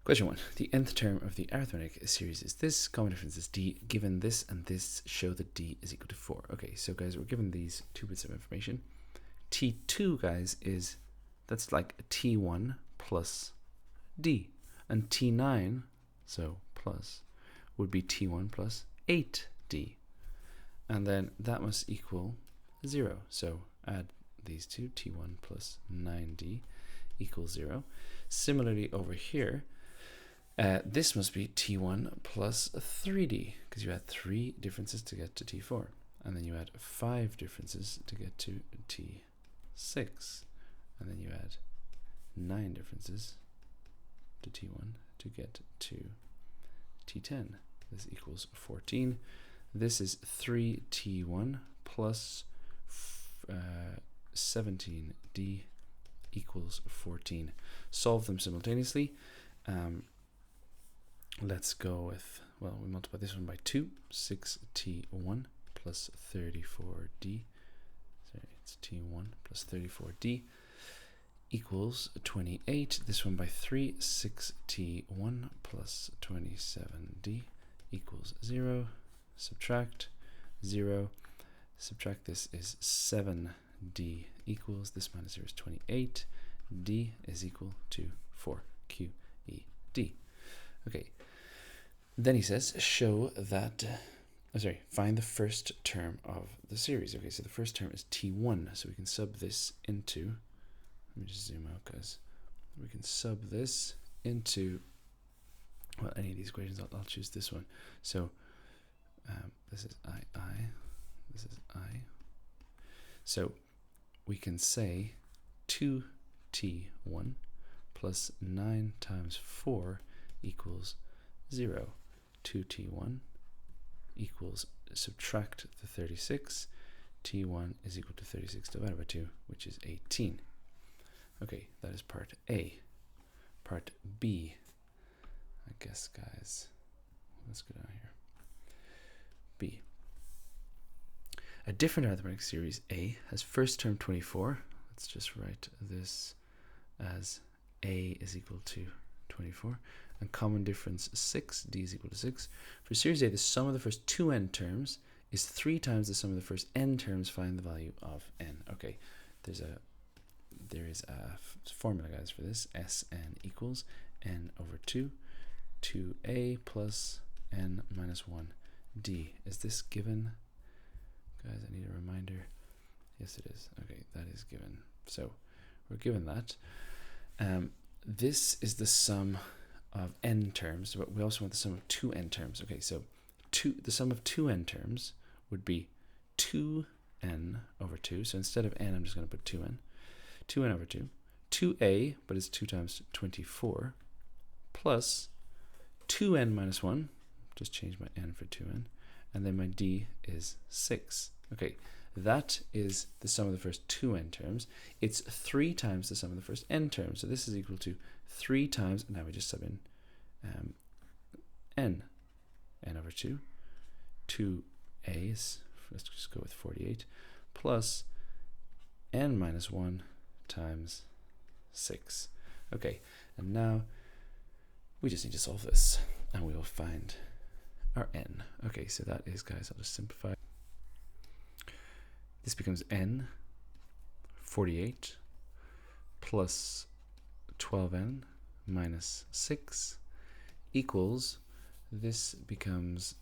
Question 1. The nth term of the arithmetic series is this. Common difference is d. Given this and this, show that d is equal to 4. Okay, so guys, we're given these 2 bits of information. T2, guys, that's like T1 plus d. And T9, so plus, would be T1 plus 8d. And then that must equal 0. So add these two, T1 plus 9d equals 0. Similarly over here, this must be T1 plus 3d, because you add 3 differences to get to T4. And then you add 5 differences to get to T6. And then you add 9 differences to T1 to get to T10. This equals 14. This is 3T1 plus 17d equals 14. Solve them simultaneously. Let's go with, well, we multiply this one by 2. 6T1 plus 34d. Sorry, it's T1 plus 34d equals 28. This one by 3. 6T1 plus 27d equals 0. Subtract 0. Subtract this is 7d equals, this minus 0 is 28. D is equal to 4. Q, E, D. Okay. Then he says, show that, find the first term of the series. Okay, so the first term is T1. So we can sub this into, let me just zoom out, guys. We can sub this into, well, any of these equations, I'll choose this one. So this is I, this is I. So we can say 2T1 plus 9 times 4 equals 0. 2T1 equals, subtract the 36. T1 is equal to 36 divided by 2, which is 18. Okay, that is part A. Part B, I guess, guys, let's go down here. B. A different arithmetic series A has first term 24. Let's just write this as A is equal to 24. And common difference 6, D is equal to 6. For series A, the sum of the first 2 n terms is 3 times the sum of the first n terms. Find the value of n. Okay, there is a formula, guys, for this. Sn equals n over 2, 2a plus n minus 1 d. Is this given? Guys, I need a reminder. Yes, it is. Okay, that is given. So we're given that. This is the sum of n terms, but we also want the sum of 2 n terms. Okay, so the sum of 2 n terms would be 2n over 2. So instead of n, I'm just going to put 2n. 2n over 2. 2a, but it's 2 times 24, plus 2n minus 1. Just change my n for 2n. And then my d is 6. Okay, that is the sum of the first 2 n terms. It's 3 times the sum of the first n terms. So this is equal to 3 times, and now we just sub in n over 2. 2a is, let's just go with 48, plus n minus 1 times 6. Okay, and now we just need to solve this, and we will find our n. Okay, so that is, guys, I'll just simplify. This becomes n 48 plus 12n minus 6 equals, this becomes,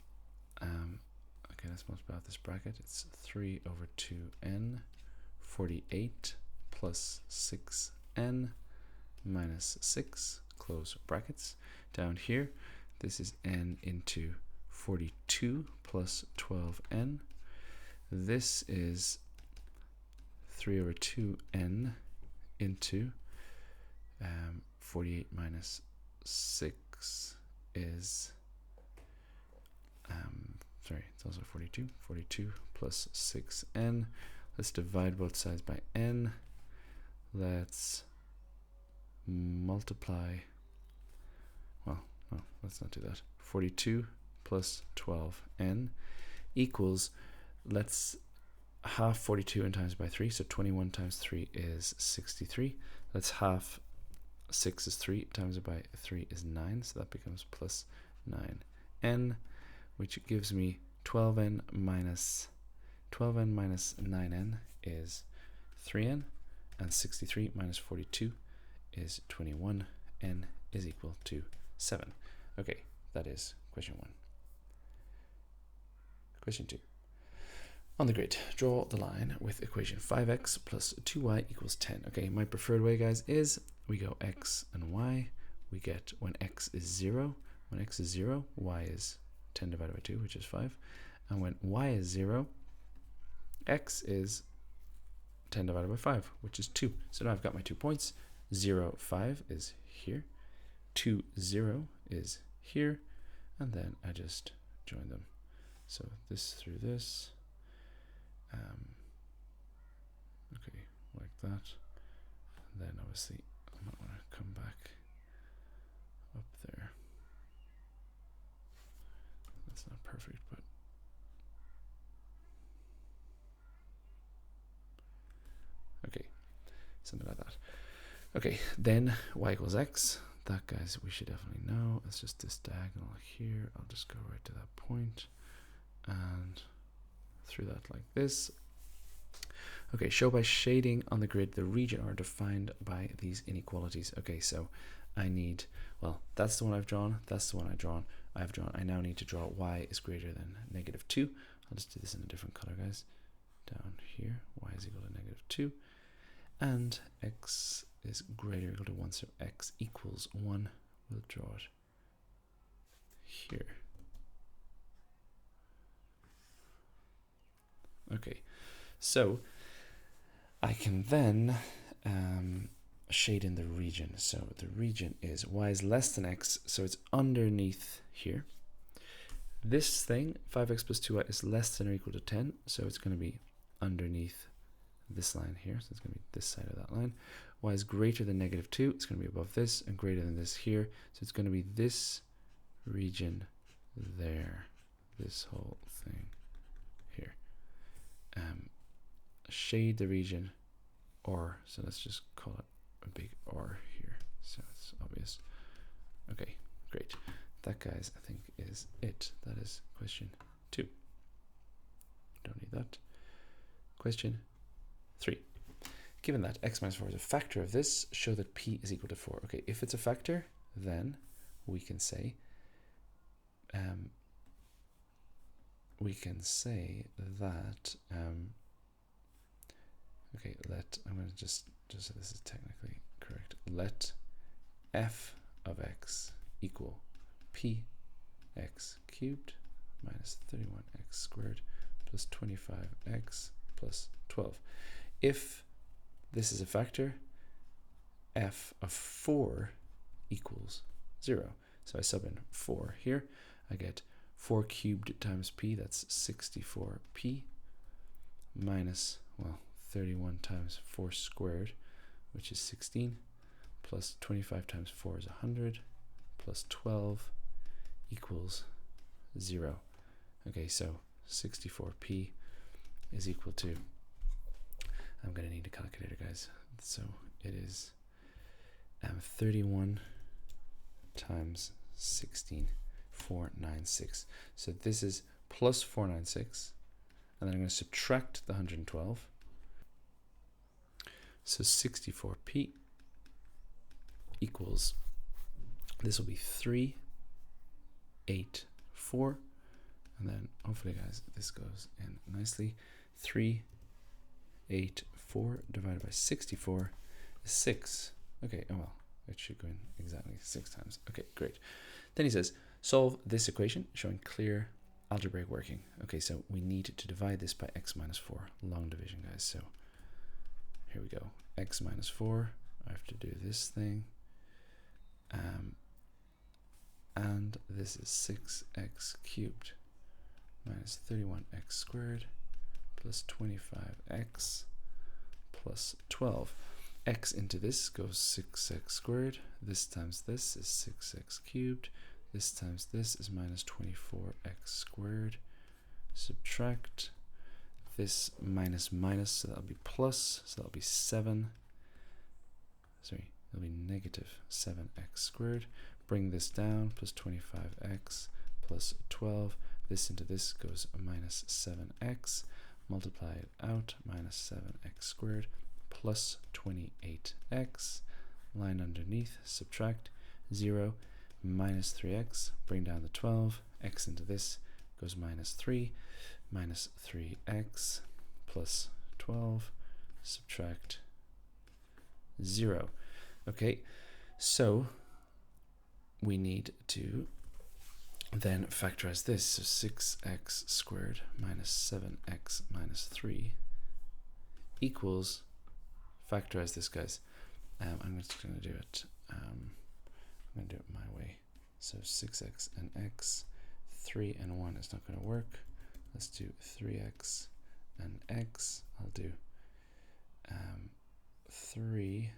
okay, let's multiply out this bracket. It's 3 over 2n 48 plus 6n minus 6, close brackets. Down here, this is n into 42 plus 12n. This is 3 over 2n into 48 minus 6 is, it's also 42. 42 plus 6n. Let's divide both sides by n. Let's multiply, well, no, let's not do that. 42 plus 12n equals, let's half 42 and times by 3, so 21 times 3 is 63. Let's half 6 is 3, times it by 3 is 9, so that becomes plus 9n, which gives me 12n minus 9n is 3n, and 63 minus 42 is 21. N is equal to 7. Okay, that is question 1. Question 2. On the grid, draw the line with equation 5x plus 2y equals 10. Okay, my preferred way, guys, is we go x and y. We get when x is 0, y is 10 divided by 2, which is 5. And when y is 0, x is 10 divided by 5, which is 2. So now I've got my 2 points. 0, 5 is here. 2, 0 is here. And then I just join them. So this through this. Okay, like that. And then obviously I might want to come back up there. That's not perfect, but okay, something like that. Okay, then y equals x. That, guys, we should definitely know. It's just this diagonal here. I'll just go right to that point and through that like this. Okay, show by shading on the grid the region are defined by these inequalities. Okay, so I need, well, that's the one I've drawn. That's the one I've drawn. I now need to draw y is greater than -2. I'll just do this in a different color, guys. Down here, y is equal to -2. And x is greater or equal to 1, so x equals 1. We'll draw it here. Okay, so I can then shade in the region. So the region is y is less than x, so it's underneath here. This thing, 5x plus 2y, is less than or equal to 10, so it's going to be underneath this line here, so it's going to be this side of that line. Y is greater than -2, it's going to be above this, and greater than this here, so it's going to be this region there, this whole thing here. Shade the region, or, so let's just call it a big or here, so it's obvious. Okay, great. That, guys, I think is it. That is question 2. Don't need that. Question 3. Given that x minus 4 is a factor of this, show that p is equal to 4. Okay, if it's a factor, then we can say that okay, I'm going to just so this is technically correct, let f of x equal p x cubed minus 31x squared plus 25x plus 12. If this is a factor, f of 4 equals 0. So I sub in 4 here. I get 4 cubed times p, that's 64p, minus, well, 31 times 4 squared, which is 16, plus 25 times 4 is 100, plus 12 equals 0. Okay, so 64p is equal to, I'm going to need a calculator, guys. So it is 31 times 16, 496. So this is plus 496, and then I'm going to subtract the 112. So 64p equals, this will be 384, and then hopefully, guys, this goes in nicely. 384 divided by 64 is 6. Okay, oh well, it should go in exactly 6 times. Okay, great. Then he says, solve this equation showing clear algebraic working. Okay, so we need to divide this by x minus 4. Long division, guys. So here we go. X minus 4. I have to do this thing. And this is 6x cubed minus 31x squared plus 25x plus 12. X into this goes 6x squared. This times this is 6x cubed. This times this is minus 24x squared. Subtract this minus minus, so that'll be plus, so that'll be 7. Sorry, it'll be negative 7x squared. Bring this down, plus 25x plus 12. This into this goes minus 7x. Multiply it out, minus 7x squared plus 28x. Line underneath, subtract 0, minus 3x. Bring down the 12. X into this goes minus 3, minus 3x plus 12. Subtract 0. Okay, so we need to then factorize this. So 6x squared minus 7x minus 3 equals, factorize this, guys. I'm just going to do it. I'm going to do it my way. So 6x and x, 3 and 1 is not going to work. Let's do 3x and x. I'll do 3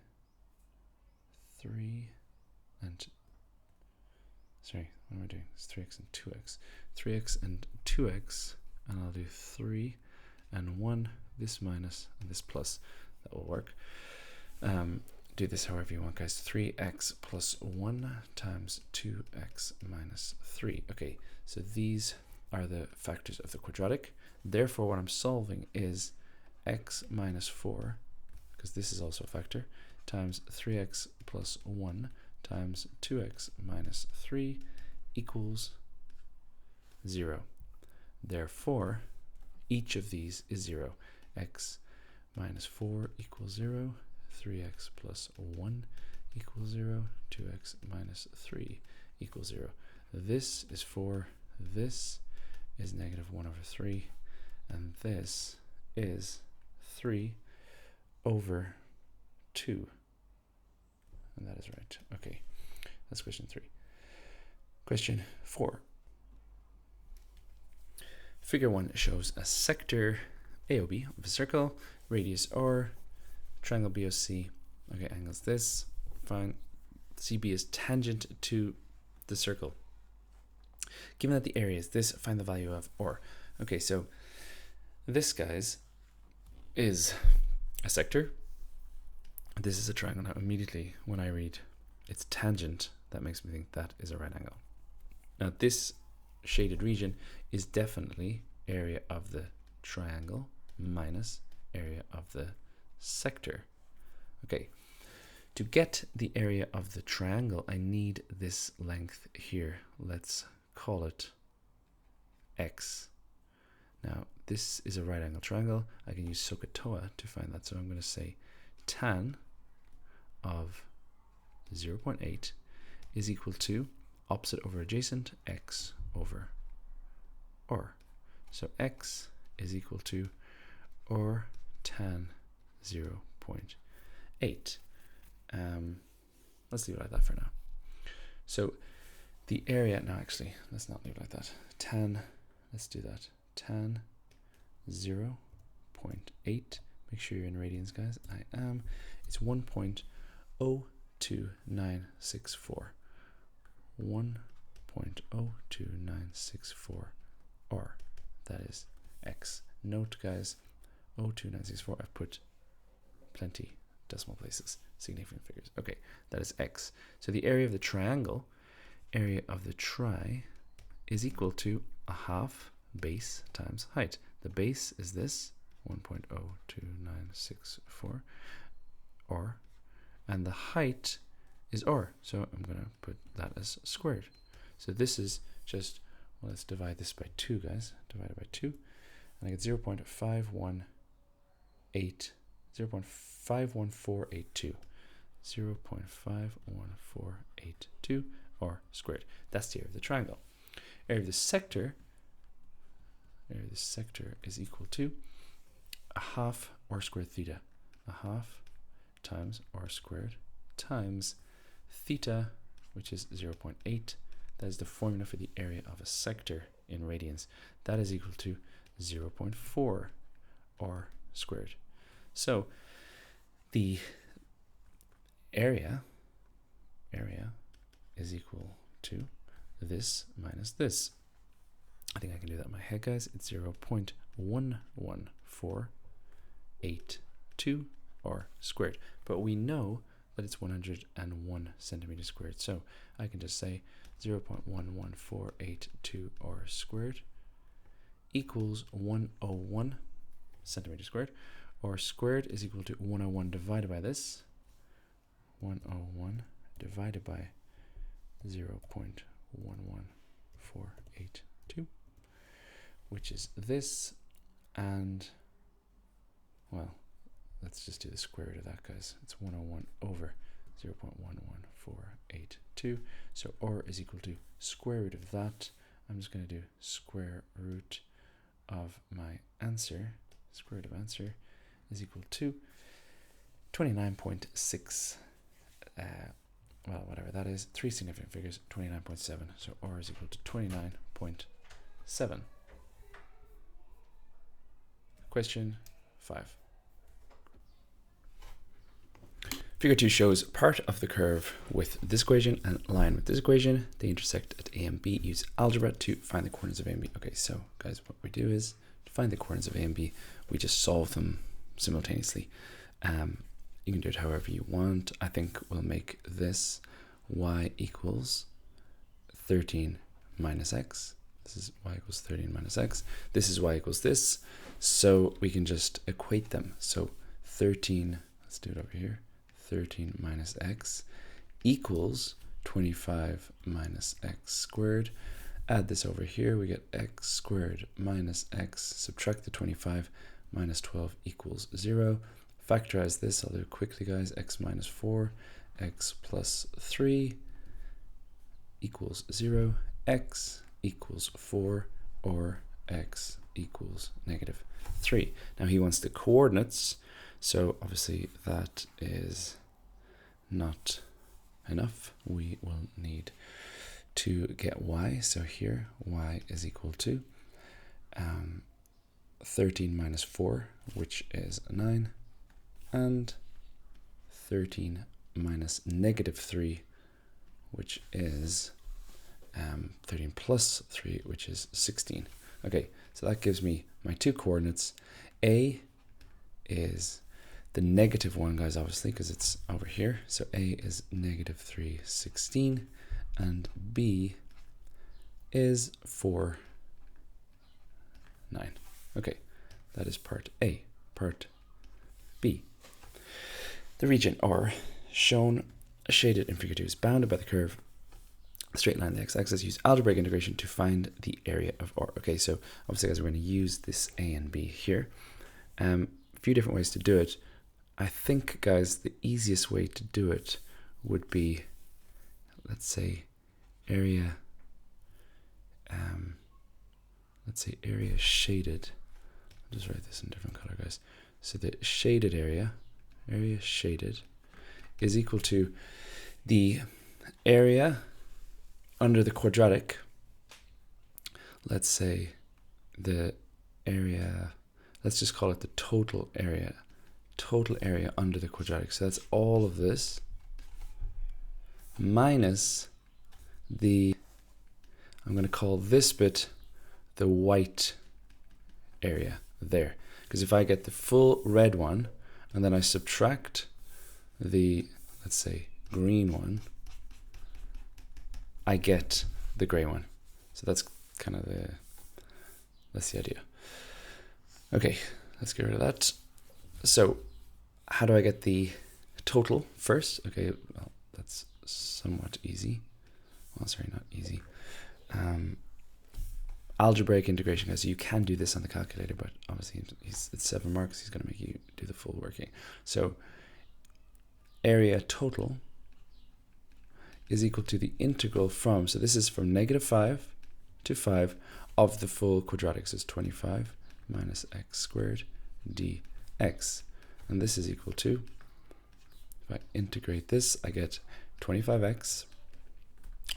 and, sorry, what am I doing? It's 3x and 2x. 3x and 2x, and I'll do 3 and 1, this minus and this plus. That will work. Do this however you want, guys. 3x plus 1 times 2x minus 3. Okay, so these are the factors of the quadratic. Therefore, what I'm solving is x minus 4, because this is also a factor, times 3x plus 1 times 2x minus 3 equals 0. Therefore, each of these is 0. X minus 4 equals 0. 3x plus 1 equals 0. 2x minus 3 equals 0. This is 4. This is negative 1 over 3. And this is 3 over 2. And that is right. Okay, that's question 3. Question 4. Figure 1 shows a sector AOB of a circle, radius R, triangle BOC. Okay, angles this. Fine. CB is tangent to the circle. Given that the area is this, find the value of R. Okay, so this, guys, is a sector. This is a triangle. Now, immediately when I read its tangent, that makes me think that is a right angle. Now, this shaded region is definitely area of the triangle minus area of the sector. Okay, to get the area of the triangle, I need this length here. Let's call it x. Now, this is a right angle triangle. I can use SOHCAHTOA to find that. So I'm going to say tan of 0.8 is equal to opposite over adjacent, x over R. So x is equal to R tan 0.8. Let's leave it like that for now. So the area, no, actually, let's not leave it like that. Tan, let's do that. Tan 0.8. Make sure you're in radians, guys. I am. It's 1.02964. 1.02964 R. That is x. Note, guys, 02964. I've put plenty decimal places, significant figures. Okay, that is x. So the area of the triangle, area of the tri, is equal to a half base times height. The base is this, 1.02964 R, and the height is R. So I'm going to put that as squared. So this is just, well, let's divide this by 2, guys. Divide it by 2, and I get 0.51482. 0.51482 R squared. That's the area of the triangle. Area of the sector, is equal to a half R squared theta. A half times R squared times theta, which is 0.8. That is the formula for the area of a sector in radians. That is equal to 0.4 R squared. So the area is equal to this minus this. I think I can do that in my head, guys. It's 0.11482 R squared. But we know that it's 101 centimeters squared. So I can just say 0.11482 r squared equals 101 centimeters squared. R squared is equal to 101 divided by this. 101 divided by 0.11482, which is this, and, well, let's just do the square root of that, guys. It's 101 over 0.11482. So r is equal to square root of that. I'm just going to do square root of my answer. Square root of answer is equal to 29.6. Well, whatever that is, three significant figures, 29.7. So r is equal to 29.7. Question 5. Figure 2 shows part of the curve with this equation and line with this equation. They intersect at A and B. Use algebra to find the coordinates of A and B. Okay, so guys, what we do is to find the coordinates of A and B, we just solve them simultaneously. You can do it however you want. I think we'll make this y equals 13 minus x. This is y equals 13 minus x. This is y equals this. So we can just equate them. So 13, let's do it over here. 13 minus x equals 25 minus x squared. Add this over here. We get x squared minus x. Subtract the 25 minus 12 equals 0. Factorize this, I'll do it quickly, guys. X minus 4, x plus 3 equals 0, x equals 4, or x equals negative 3. Now he wants the coordinates, so obviously that is not enough. We will need to get y. So here, y is equal to 13 minus 4, which is 9. And 13 minus negative 3, which is 13 plus 3, which is 16. Okay, so that gives me my two coordinates. A is the negative one, guys, obviously, because it's over here. So A is negative 3, 16, and B is 4, 9. Okay, that is part A. Part B. The region R, shown shaded in figure 2, is bounded by the curve, straight line, the x-axis. Use algebraic integration to find the area of R. Okay, so obviously, guys, we're going to use this A and B here. A few different ways to do it. I think, guys, the easiest way to do it would be, let's say, area. Let's say area shaded. I'll just write this in different color, guys. So the shaded area shaded is equal to the area under the quadratic. Let's say the area, let's just call it the total area under the quadratic. So that's all of this minus the, I'm going to call this bit the white area there. Because if I get the full red one, and then I subtract the, let's say, green one, I get the gray one. So that's kind of that's the idea. Okay, let's get rid of that. So how do I get the total first? Okay, well, that's somewhat easy. Well, sorry, not easy. Algebraic integration, guys. You can do this on the calculator, but obviously it's 7 marks. He's going to make you do the full working. So area total is equal to the integral from, so this is from negative 5 to 5 of the full quadratic. So it's 25 minus x squared dx. And this is equal to, if I integrate this, I get 25x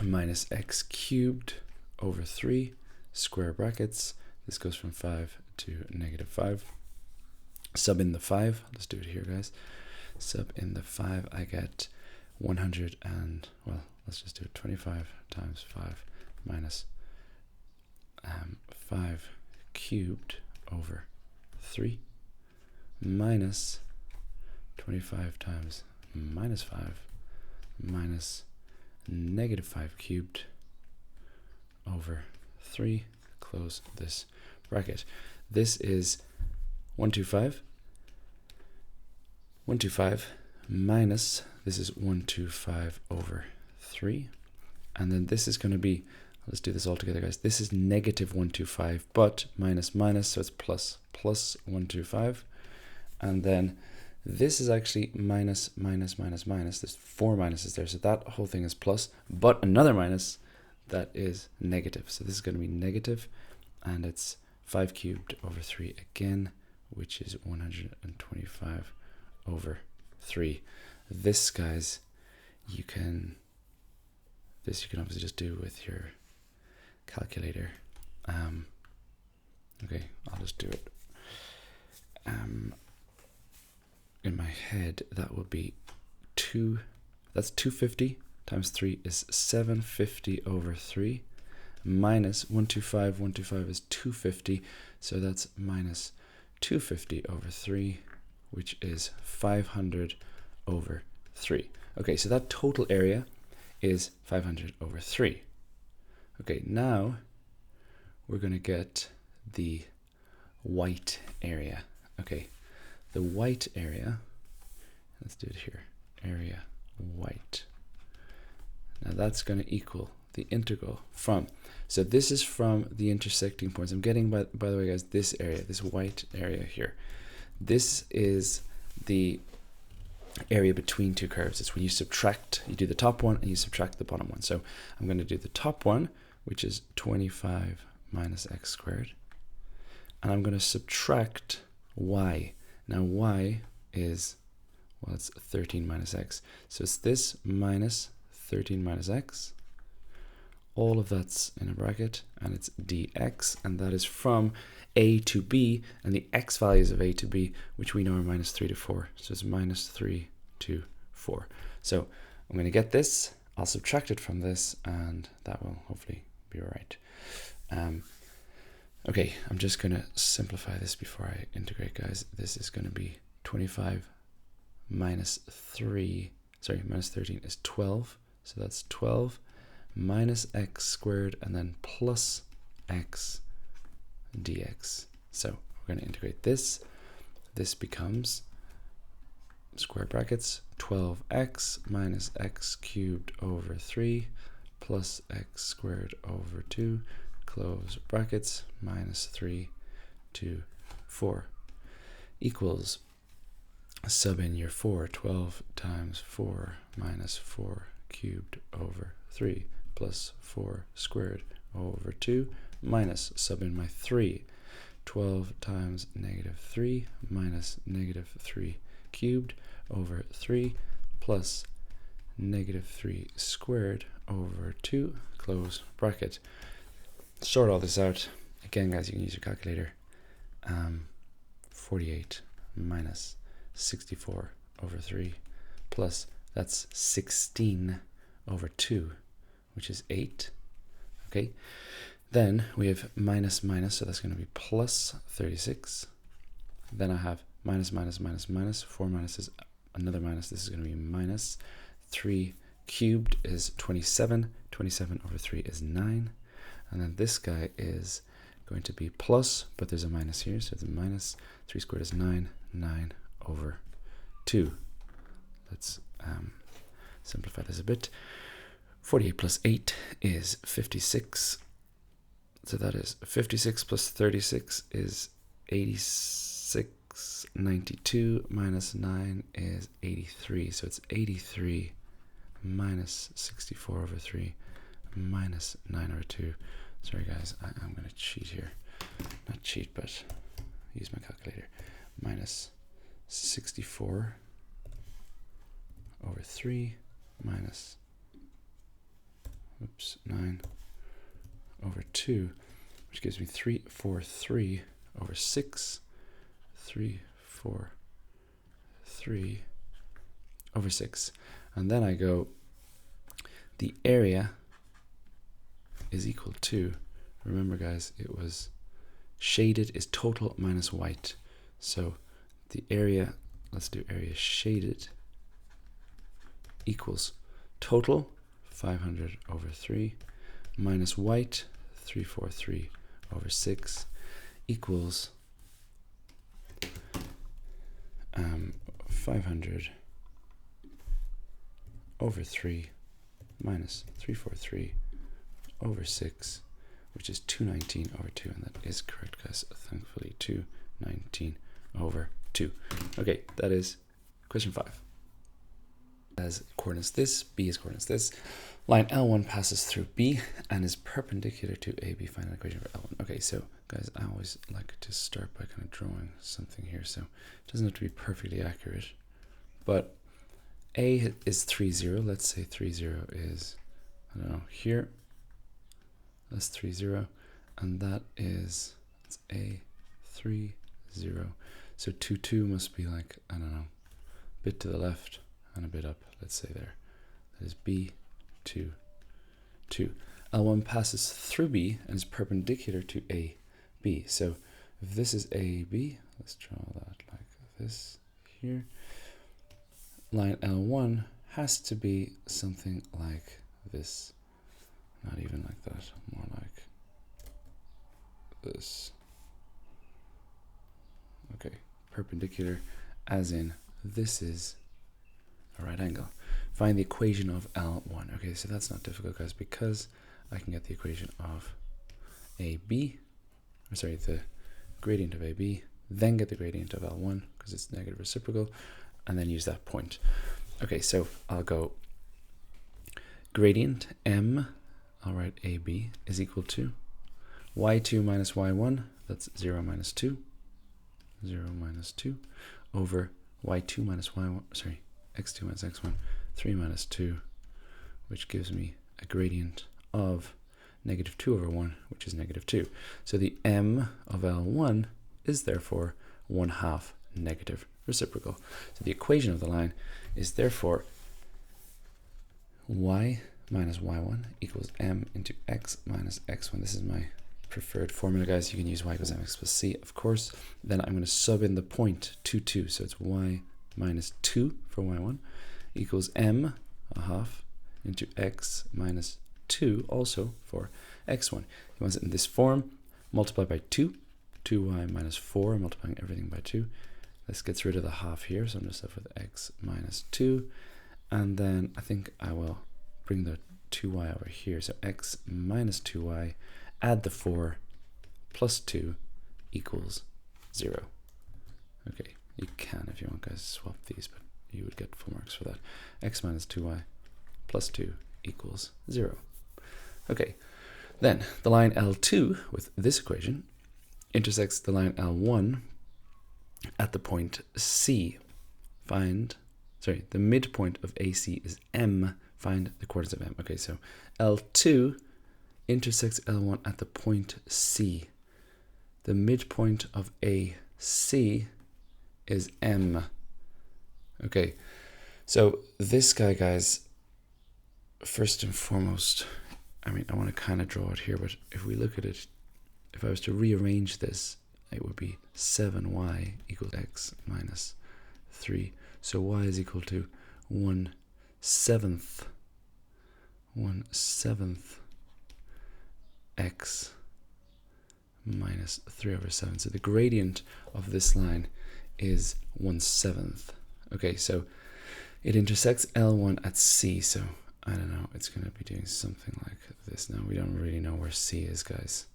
minus x cubed over 3 square brackets. This goes from 5 to negative 5. Sub in the 5. Let's do it here, guys. Sub in the 5. I get 100 and, well, let's just do it. 25 times 5 minus 5 cubed over 3 minus 25 times minus 5 minus negative 5 cubed over 3, close this bracket. This is 125 minus, this is 125 over 3, and then this is going to be, let's do this all together, guys. This is negative 125, but minus minus, so it's plus 125, and then this is actually minus minus minus minus. There's 4 minuses there, so that whole thing is plus, but another minus that is negative. So this is going to be negative, and it's 5 cubed over 3 again, which is 125 over 3. This, guys, you can obviously just do with your calculator. Okay, I'll just do it. In my head, that would be 2. That's 250 times 3 is 750 over 3 minus 125. 125 is 250, so that's minus 250 over 3, which is 500 over 3. Okay, so that total area is 500 over 3. Okay, now we're going to get the white area. Okay, the white area, let's do it here, area white. Now that's going to equal the integral from, so this is from the intersecting points. I'm getting, by the way, guys, this area, this white area here. This is the area between two curves. It's when you subtract, you do the top one and you subtract the bottom one. So I'm going to do the top one, which is 25 minus x squared. And I'm going to subtract y. Now y is, well, it's 13 minus x. So it's this minus 13 minus x. All of that's in a bracket, and it's dx, and that is from a to b, and the x values of a to b, which we know are minus 3 to 4. So it's minus 3 to 4. So I'm going to get this, I'll subtract it from this, and that will hopefully be all right. Okay, I'm just going to simplify this before I integrate, guys. This is going to be 25 minus 13 is 12. So that's 12 minus x squared, and then plus x dx. So we're going to integrate this. This becomes square brackets 12x minus x cubed over 3 plus x squared over 2, close brackets, minus 3 to 4 equals, sub in your 4, 12 times 4 minus 4 cubed over 3 plus 4 squared over 2 minus, sub in my 3, 12 times negative 3 minus negative 3 cubed over 3 plus negative 3 squared over 2, close bracket. Sort all this out. Again, guys, you can use your calculator. 48 minus 64 over 3 plus, that's 16 over 2, which is 8. Okay, then we have minus minus, so that's going to be plus 36. Then I have minus minus minus minus, 4 minuses, another minus, this is going to be minus 3 cubed is 27, 27 over 3 is 9, and then this guy is going to be plus, but there's a minus here, so it's a minus, 3 squared is 9, 9 over 2. Let's simplify this a bit. 48 plus 8 is 56, so that is 56 plus 36 is 86, 92 minus 9 is 83, so it's 83 minus 64 over 3 minus 9 over 2. Sorry guys, I'm going to cheat here. Not cheat, but use my calculator. Minus 64 over 3 minus 9 over 2, which gives me 343 over 6. 343 over 6. And then I go, the area is equal to, remember guys, it was shaded is total minus white. So the area, let's do area shaded equals total 500 over 3 minus white 343 over 6 equals 500 over 3 minus 343 over 6, which is 219 over 2, and that is correct, guys. Thankfully, 219 over 2. Okay, that is question 5. As coordinates this, B is coordinates this. Line L1 passes through B and is perpendicular to AB. Find an equation for L1. Okay, so guys, I always like to start by kind of drawing something here, so it doesn't have to be perfectly accurate. But A is 3, 0. Let's say 3, 0 is, I don't know, here. That's 3, 0. And that is, it's A, 3, 0. So 2, 2 must be like, I don't know, a bit to the left and a bit up, let's say there. That is B, 2, 2. L1 passes through B and is perpendicular to AB. So if this is AB, let's draw that like this here. Line L1 has to be something like this. Not even like that, more like this. Okay, perpendicular as in this is a right angle. Find the equation of L1. Okay, so that's not difficult, guys, because I can get the equation of AB, or sorry, the gradient of AB, then get the gradient of L1 because it's negative reciprocal, and then use that point. Okay, so I'll go gradient M, I'll write AB is equal to y2 minus y1, that's 0 minus 2, 0 minus 2, over y2 minus y1, sorry, x2 minus x1, 3 minus 2, which gives me a gradient of negative 2 over 1, which is negative 2. So the M of L1 is therefore 1/2 negative reciprocal. So the equation of the line is therefore y minus y1 equals m into x minus x1. This is my preferred formula, guys. You can use y equals mx plus c, of course. Then I'm going to sub in the point 2, 2. So it's y minus 2 for y1 equals m 1/2 into x minus 2 also for x1. He wants it in this form, multiplied by 2, 2y minus 4, multiplying everything by 2. This gets rid of the half here, so I'm just left with x minus 2. And then I think I will bring the 2y over here. So x minus 2y, add the 4, plus 2 equals 0. Okay, you can, if you want, guys, swap these, but you would get full marks for that. X minus 2y plus 2 equals 0. Okay, then the line L2 with this equation intersects the line L1 at the point C. Find, sorry, the midpoint of AC is M. Find the coordinates of M. Okay, so L2 intersects L1 at the point C. The midpoint of AC is M. Okay, so this guy, guys, first and foremost, I mean, I want to kind of draw it here, but if we look at it, if I was to rearrange this, it would be 7y equals x minus 3. So y is equal to 1/7 x minus 3 over 7. So the gradient of this line is 1/7. Okay, so it intersects L1 at C, so I don't know, it's going to be doing something like this. Now, we don't really know where C is, guys.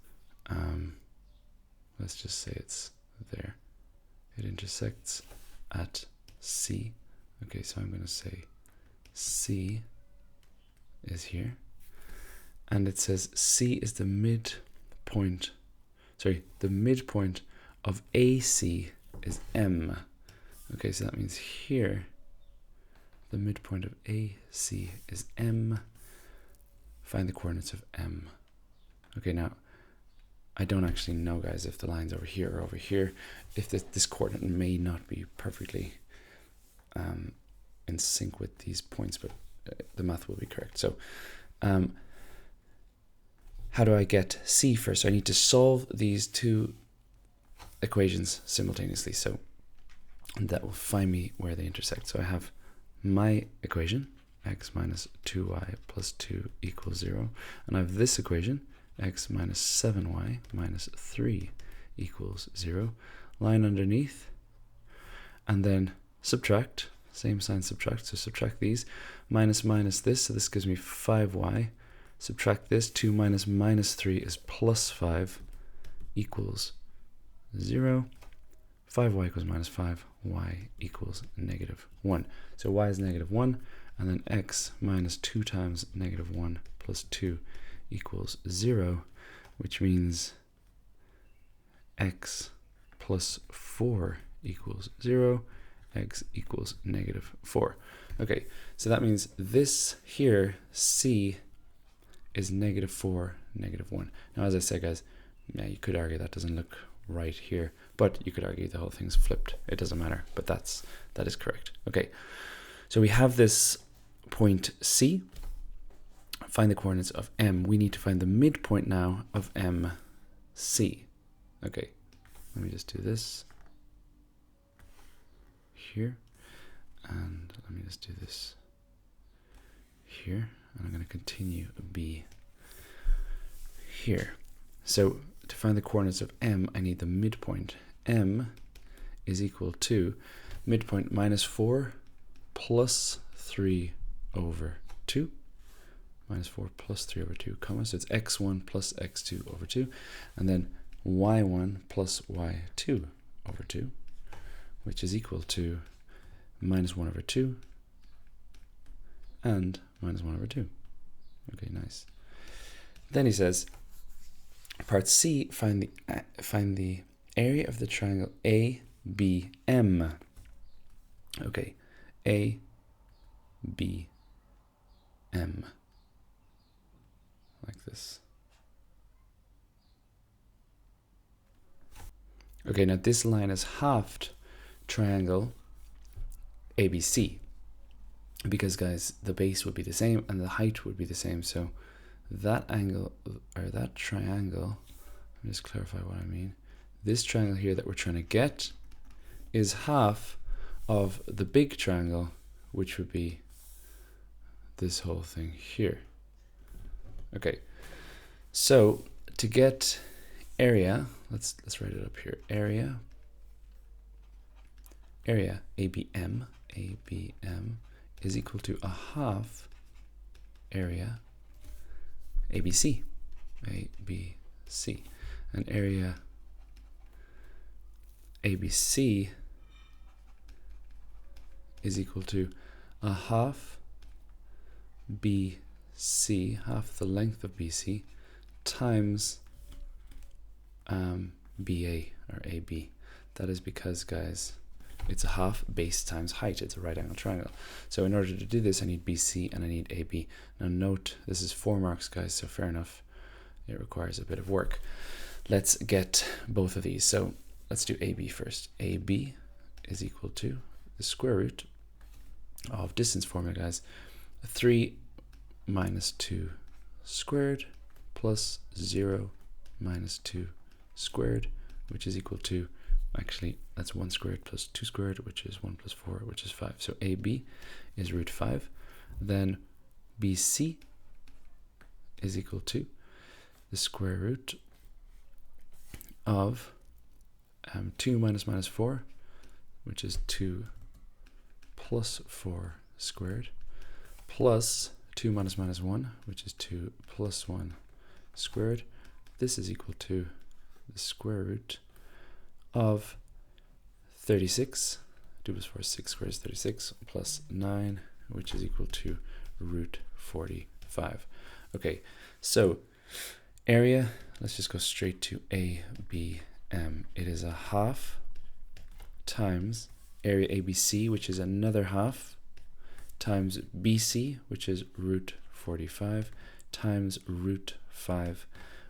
Let's just say it's there. It intersects at C. Okay, so I'm going to say C is here. And it says C is the midpoint, sorry, the midpoint of AC is M. Okay, so that means here, the midpoint of AC is M. Find the coordinates of M. Okay, now, I don't actually know, guys, if the line's over here or over here. If this coordinate may not be perfectly in sync with these points, but the math will be correct. So, how do I get C first? So I need to solve these two equations simultaneously. So that will find me where they intersect. So I have my equation, x minus 2y plus 2 equals 0. And I have this equation, x minus 7y minus 3 equals 0. Line underneath, and then subtract, same sign subtract, so subtract these, minus minus this, so this gives me 5y, subtract this, 2 minus minus 3 is plus 5 equals 0. 5y equals minus 5, y equals negative 1. So y is negative 1, and then x minus 2 times negative 1 plus 2 equals 0, which means x plus 4 equals 0, x equals negative 4. Okay, so that means this here, c, is negative 4, negative 1. Now, as I said, guys, yeah, you could argue that doesn't look right here, but you could argue the whole thing's flipped. It doesn't matter, but that is correct. Okay, so we have this point C. Find the coordinates of M. We need to find the midpoint now of MC. Okay, let me just do this here, and let me just do this here, and I'm going to continue B here. So to find the coordinates of M, I need the midpoint. M is equal to midpoint minus 4 plus 3 over 2. Minus 4 plus 3 over 2, comma. So it's x1 plus x2 over 2. And then y1 plus y2 over 2, which is equal to minus 1 over 2 and minus 1 over 2. Okay, nice. Then he says, part C, find the area of the triangle ABM. Okay, ABM. Like this. Okay, now this line is halved triangle ABC, because, guys, the base would be the same and the height would be the same. So that angle, or that triangle, let me just clarify what I mean. This triangle here that we're trying to get is half of the big triangle, which would be this whole thing here. Okay, so to get area, let's write it up here. Area ABM is equal to a half area ABC, and area ABC is equal to a half BC, half the length of BC, times BA, or AB. That is because, guys, it's a half base times height. It's a right angle triangle. So in order to do this, I need BC and I need AB. Now note, this is 4 marks, guys, so fair enough. It requires a bit of work. Let's get both of these. So let's do AB first. AB is equal to the square root of distance formula, guys. 3 minus 2 squared plus 0 minus 2 squared, which is equal to, actually, that's 1 squared plus 2 squared, which is 1 plus 4, which is 5. So AB is root 5. Then BC is equal to the square root of 2 minus minus 4, which is 2 plus 4 squared, plus 2 minus minus 1, which is 2 plus 1 squared. This is equal to the square root of 36, 2 plus 4 is 6 squared is 36, plus 9, which is equal to root 45. Okay, so area, let's just go straight to ABM. It is a half times area ABC, which is another half, times BC, which is root 45, times root 5,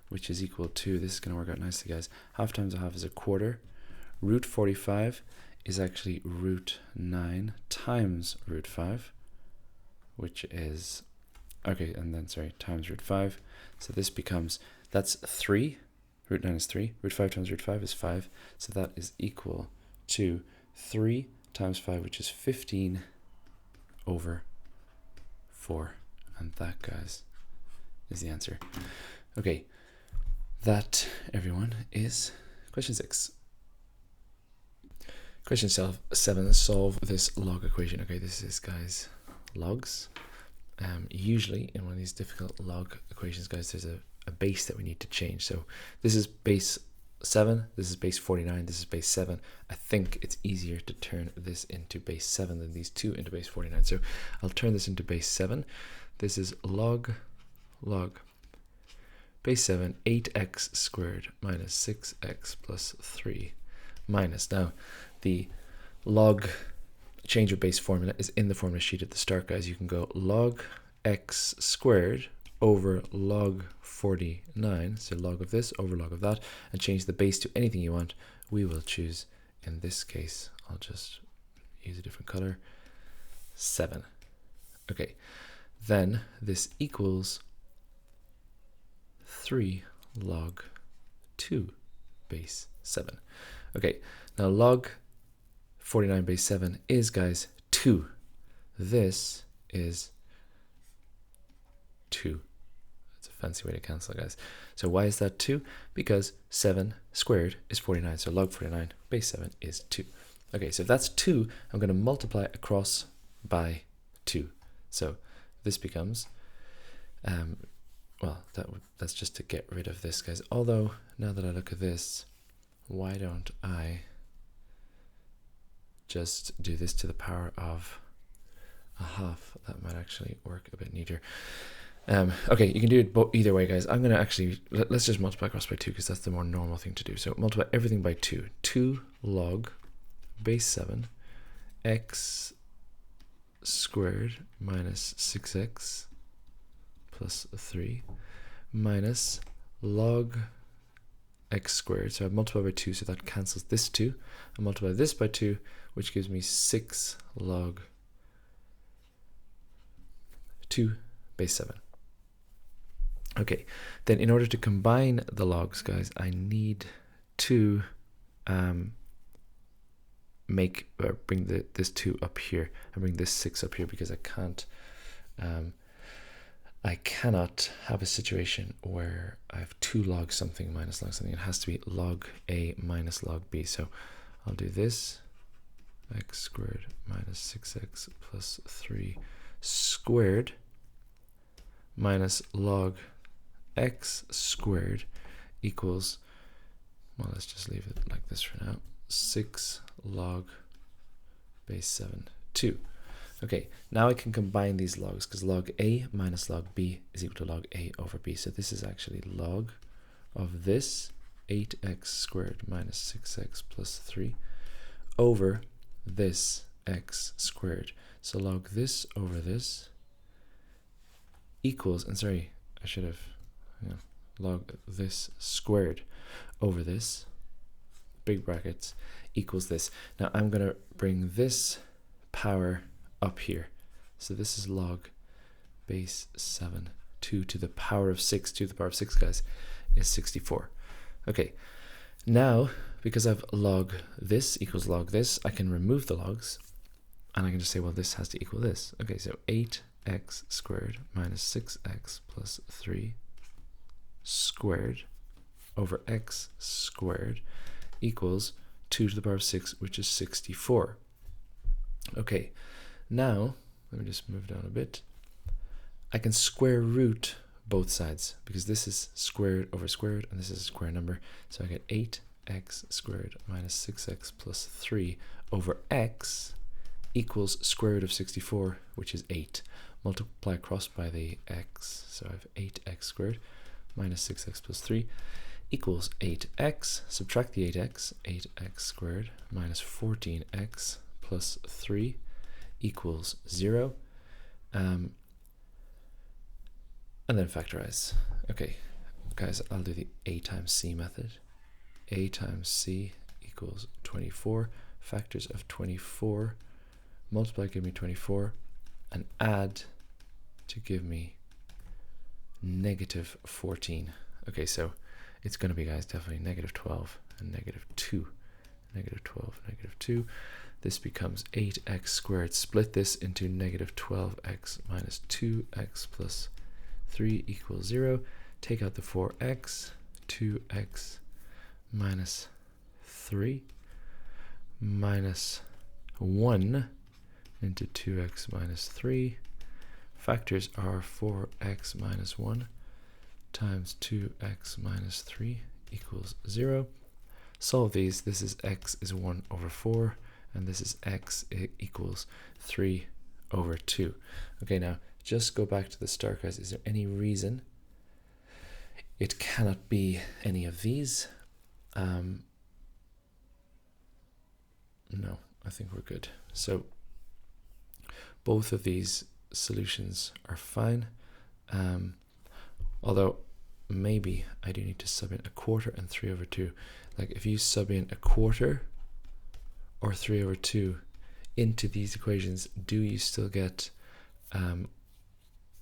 which is equal to, this is going to work out nicely, guys. Half times a half is a quarter. Root 45 is actually root 9 times root 5, which is, okay, and then, sorry, times root 5. So this becomes, that's 3. Root 9 is 3. Root 5 times root 5 is 5. So that is equal to 3 times 5, which is 15 over 4. And that, guys, is the answer. Okay, that, everyone, is question 6. Question 7, solve this log equation. Okay, this is, guys, logs. Usually in one of these difficult log equations, guys, there's a base that we need to change. So this is base 7, this is base 49, this is base 7. I think it's easier to turn this into base 7 than these two into base 49. So I'll turn this into base 7. This is log base 7, 8x squared minus 6x plus 3 minus. Now, the log change of base formula is in the formula sheet at the start, guys. You can go log x squared over log 49, so log of this over log of that, and change the base to anything you want. We will choose, in this case, I'll just use a different color, 7. Okay, then this equals 3 log 2 base 7. Okay, now log 49 base 7 is, guys, 2. This is 2. That's a fancy way to cancel, guys. So why is that 2? Because 7 squared is 49. So log 49 base 7 is 2. Okay, so if that's 2, I'm going to multiply across by 2. So this becomes, well, that's just to get rid of this, guys. Although, now that I look at this, why don't I just do this to the power of a half? That might actually work a bit neater. Okay, you can do it either way, guys. I'm going to actually, let's just multiply across by 2 because that's the more normal thing to do. So multiply everything by 2. 2 log base 7 x squared minus 6x plus 3 minus log x squared. So I multiply by 2, so that cancels this 2. I multiply this by 2, which gives me 6 log 2 base 7. Okay, then in order to combine the logs, guys, I need to bring this 2 up here and bring this 6 up here, because I cannot have a situation where I have 2 log something minus log something. It has to be log A minus log B. So I'll do this, x squared minus 6x plus 3 squared minus log x squared equals, well, let's just leave it like this for now, 6 log base 7, 2. Okay, now I can combine these logs, because log A minus log B is equal to log A over B. So this is actually log of this 8x squared minus 6x plus 3 over this x squared. So log this over this equals, and sorry, I should have, log this squared over this, big brackets, equals this. Now I'm going to bring this power up here. So this is log base 7, 2 to the power of 6. 2 to the power of 6, guys, is 64. Okay, now because I've log this equals log this, I can remove the logs and I can just say, well, this has to equal this. Okay, so 8x squared minus 6x plus 3 squared over x squared equals 2 to the power of 6, which is 64. Okay, now let me just move down a bit. I can square root both sides, because this is squared over squared and this is a square number. So I get 8x squared minus 6x plus 3 over x equals square root of 64, which is 8. Multiply across by the x, so I have 8x squared minus 6x plus 3 equals 8x. Subtract the 8x, 8x squared minus 14x plus 3 equals 0. And then factorize. Okay, guys, I'll do the a times c method. A times c equals 24. Factors of 24. Multiply, give me 24. And add to give me negative 14. Okay, so it's going to be, guys, definitely negative 12 and negative 2. Negative 12, negative 2. this becomes 8x squared. Split this into negative 12x minus 2x plus 3 equals 0. Take out the 4x, 2x minus 3 minus 1 into 2x minus 3. Factors are 4x minus 1 times 2x minus 3 equals 0. Solve these. This is x is 1 over 4, and this is x equals 3 over 2. Okay, now just go back to the start, guys. Is there any reason it cannot be any of these? No, I think we're good. So both of these solutions are fine. Although maybe I do need to sub in a quarter and 3 over 2. Like if you sub in a quarter or 3 over 2 into these equations, do you still get a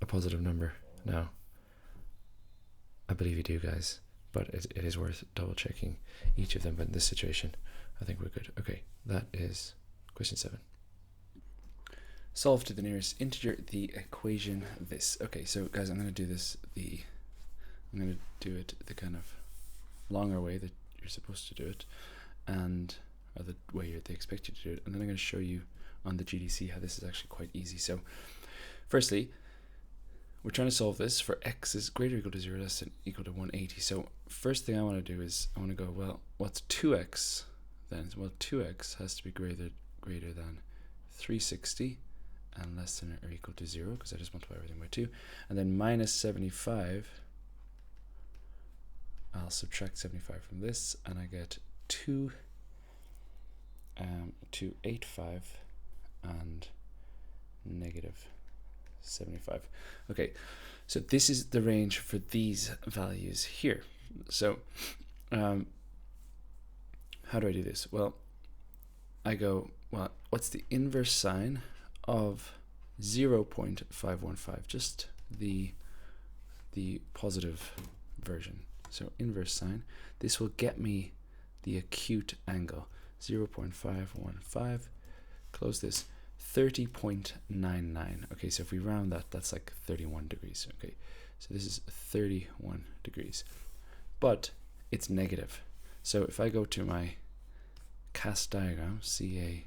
positive number? No. I believe you do, guys, but it is worth double checking each of them. But in this situation, I think we're good. Okay, that is question 7. Solve to the nearest integer the equation this. Okay, so guys, I'm going to do this I'm going to do it the kind of longer way that you're supposed to do it, or the way they expect you to do it, and then I'm going to show you on the GDC how this is actually quite easy. So firstly, we're trying to solve this for x is greater or equal to 0, less than equal to 180. So first thing I want to do is I want to go, well, what's 2x then? Well, 2x has to be greater than 360 and less than or equal to 0, because I just multiply everything by 2. And then minus 75, I'll subtract 75 from this, and I get 285 and negative 75. Okay, so this is the range for these values here. So how do I do this? Well, I go, well, what's the inverse sign of 0.515? Just the positive version. So inverse sign, this will get me the acute angle, 0.515, close this, 30.99. Okay, so if we round that, that's like 31 degrees. Okay, so this is 31 degrees, but it's negative. So if I go to my CAST diagram, C-A-S-T,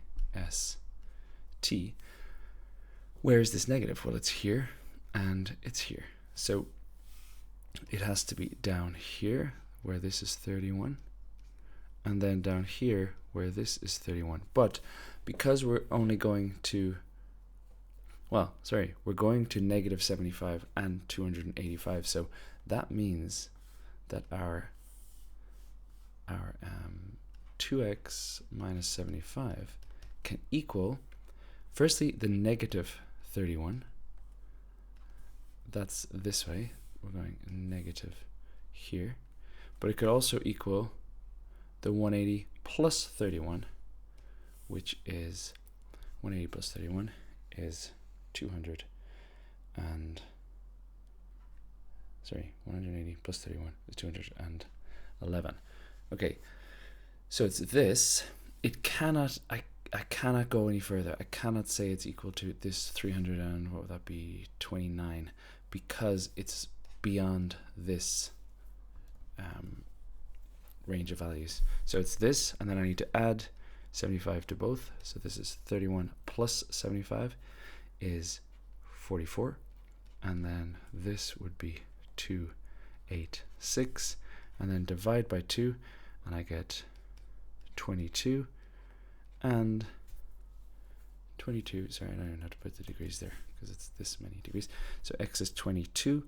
where is this negative? Well, it's here and it's here. So it has to be down here where this is 31, and then down here where this is 31. But because we're only going to, well, sorry, we're going to negative 75 and 285, so that means that our 2x minus 75 can equal, firstly, the negative 31. That's this way. We're going negative here. But it could also equal the 180 plus 31, which is 180 plus 31 is 180 plus 31 is 211. Okay, so it's this. It cannot, I cannot go any further. I cannot say it's equal to this 300 and what would that be, 29, because it's beyond this range of values. So it's this, and then I need to add 75 to both. So this is 31 plus 75 is 44, and then this would be 286, and then divide by 2, and I get 22, and 22, sorry, I don't even have to put the degrees there because it's this many degrees. So x is 22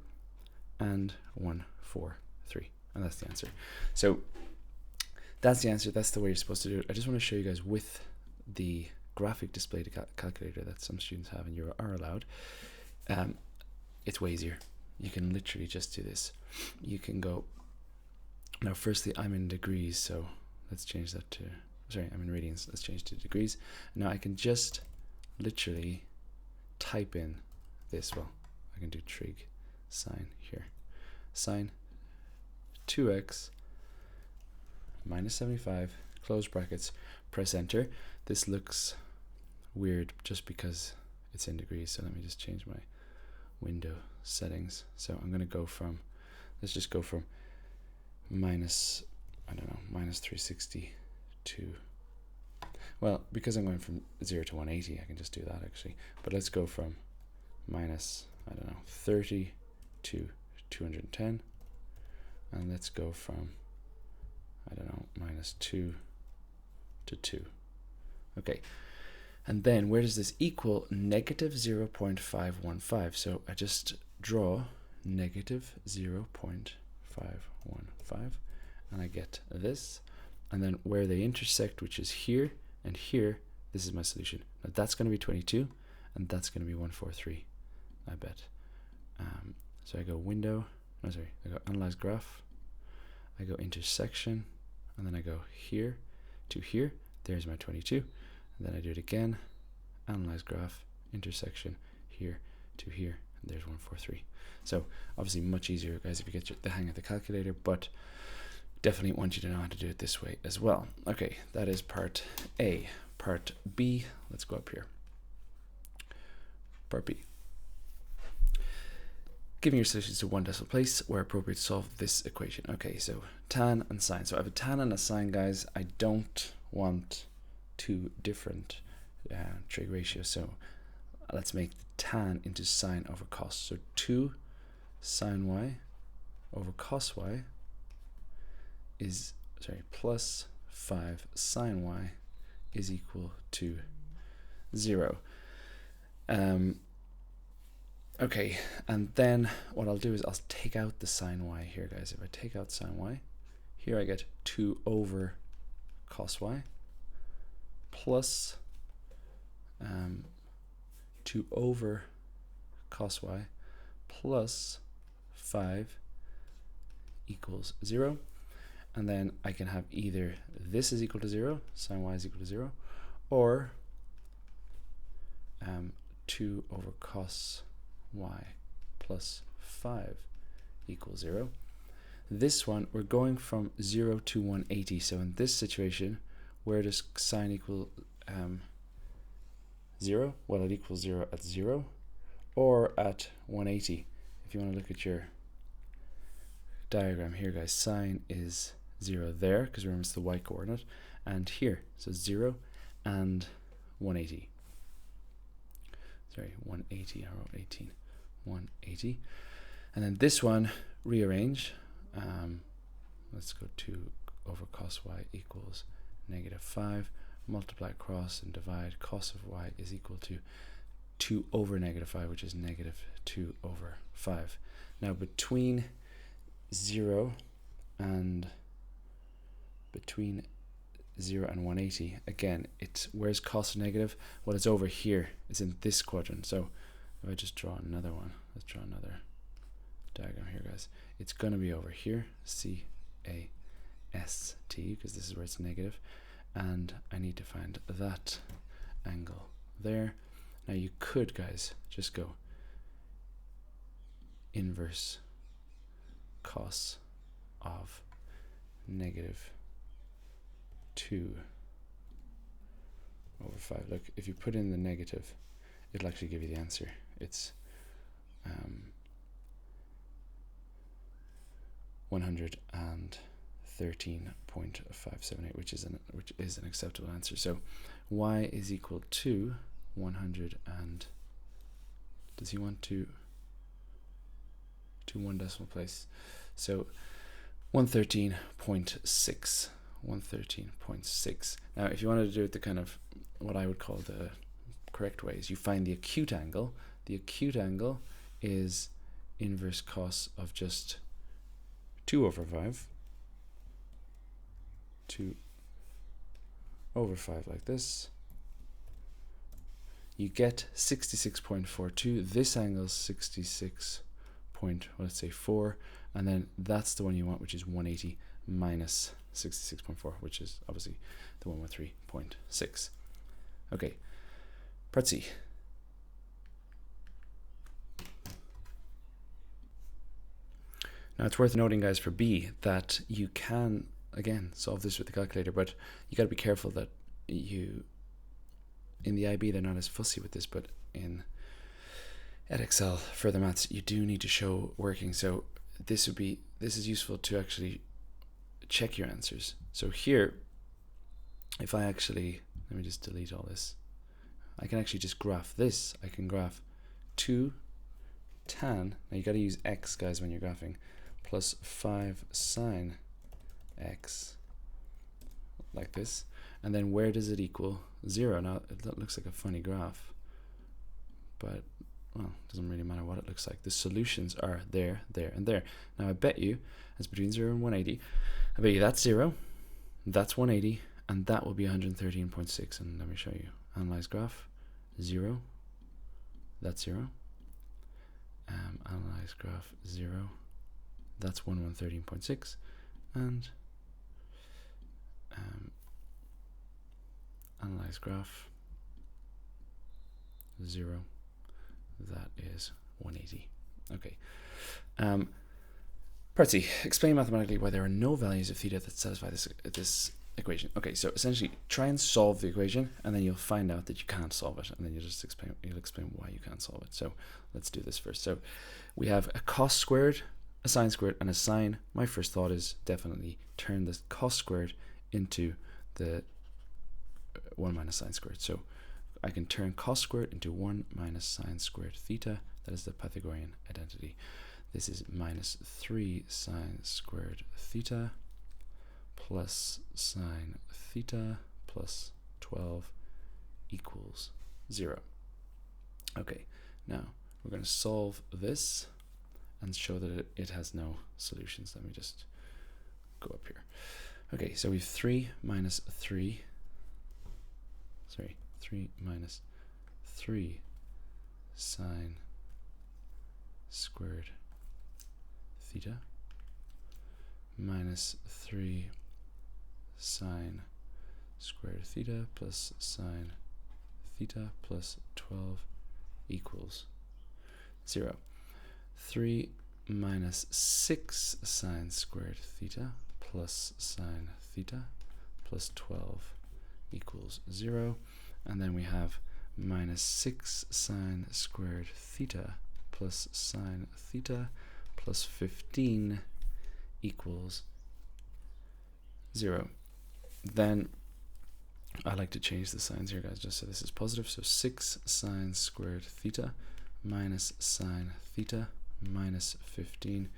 and 143, and that's the answer. So that's the answer. That's the way you're supposed to do it. I just want to show you guys with the graphic display calculator that some students have and you are allowed. It's way easier. You can literally just do this. You can go, now firstly I'm in degrees, so let's change that to, sorry, I'm in radians, let's change to degrees. Now I can just literally type in this. Well, I can do trig sine here. Sine 2x minus 75, close brackets, press enter. This looks weird just because it's in degrees, so let me just change my window settings. So I'm going to go from, let's just go from minus, I don't know, minus 360 to, well, because I'm going from 0 to 180, I can just do that actually. But let's go from minus, I don't know, 30 to 210. And let's go from, I don't know, minus 2 to 2. Okay. And then where does this equal? Negative 0.515. So I just draw negative 0.515 and I get this. And then where they intersect, which is here and here, this is my solution. Now that's going to be 22 and that's going to be 143, I bet. So I go window, no sorry, I go analyze graph, I go intersection, and then I go here to here, there's my 22. And then I do it again, analyze graph, intersection, here to here, and there's 143. So obviously much easier, guys, if you get the hang of the calculator, but definitely want you to know how to do it this way as well. Okay, that is part A. Part B, let's go up here. Part B. Giving your solutions to one decimal place where appropriate to solve this equation. Okay, so tan and sine. So I have a tan and a sine, guys. I don't want two different trig ratios, so let's make the tan into sine over cos. So 2 sine y over cos y is, sorry, plus 5 sine y is equal to 0. Okay, and then what I'll do is I'll take out the sine y here, guys. If I take out sine y, here I get 2 over cos y plus 2 over cos y plus 5 equals 0. And then I can have either this is equal to 0, sine y is equal to 0, or 2 over cos y plus 5 equals 0. This one, we're going from 0 to 180. So in this situation, where does sine equal 0? Well, it equals 0 at 0 or at 180. If you want to look at your diagram here, guys, sine is 0 there, because remember it's the y coordinate, and here, so 0 and 180. Sorry, 180, I wrote 18. 180. And then this one, rearrange. Let's go 2 over cos y equals negative 5. Multiply across and divide. Cos of y is equal to 2 over negative 5, which is negative 2 over 5. Now between 0 and 180, again, it's, where's cos negative? Well, it's over here. It's in this quadrant. So if I just draw another one, let's draw another diagram here, guys. It's going to be over here, C-A-S-T, because this is where it's negative. And I need to find that angle there. Now you could, guys, just go inverse cos of negative 2 over 5. Look, if you put in the negative, it'll actually give you the answer. It's 113.578, which is an acceptable answer. So y is equal to 100 and, does he want to one decimal place? So 113.6. 113.6. Now, if you wanted to do it the kind of what I would call the correct way, is you find the acute angle. The acute angle is inverse cos of just 2 over 5. 2 over 5 like this. You get 66.42. This angle is 66 point, let's say 4, and then that's the one you want, which is 180 minus 66.4, which is obviously the 113.6. Okay, part C. Now it's worth noting, guys, for B, that you can, again, solve this with the calculator, but you got to be careful that in the IB they're not as fussy with this, but in Edexcel Further Maths you do need to show working. So this is useful to actually check your answers. So here, if I actually, let me just delete all this, I can actually just graph this. I can graph 2 tan, now you got to use x, guys, when you're graphing, plus 5 sine x, like this. And then where does it equal 0? Now that looks like a funny graph, but well, it doesn't really matter what it looks like. The solutions are there, there, and there. Now I bet you it's between 0 and 180. I bet you that's 0, that's 180, and that will be 113.6. And let me show you. Analyze graph, 0, that's 0. Analyze graph, 0, that's 113.6, and analyze graph, 0, that is 180. Okay. Part C, explain mathematically why there are no values of theta that satisfy this equation. Okay, so essentially try and solve the equation, and then you'll find out that you can't solve it, and then you'll explain why you can't solve it. So let's do this first. So we have a cos squared, a sine squared, and a sine. My first thought is definitely turn this cos squared into the 1 minus sine squared. So I can turn cos squared into 1 minus sine squared theta. That is the Pythagorean identity. This is minus 3 sine squared theta plus sine theta plus 12 equals 0. Okay, now we're going to solve this and show that it has no solutions. Let me just go up here. Okay, so we have 3 minus 3 sine squared theta minus 3 sine squared theta plus sine theta plus 12 equals 0. 3 minus 6 sine squared theta plus sine theta plus 12 equals 0. And then we have minus 6 sine squared theta plus sine theta plus 15 equals 0. Then I like to change the signs here, guys, just so this is positive. So 6 sine squared theta minus sine theta minus 15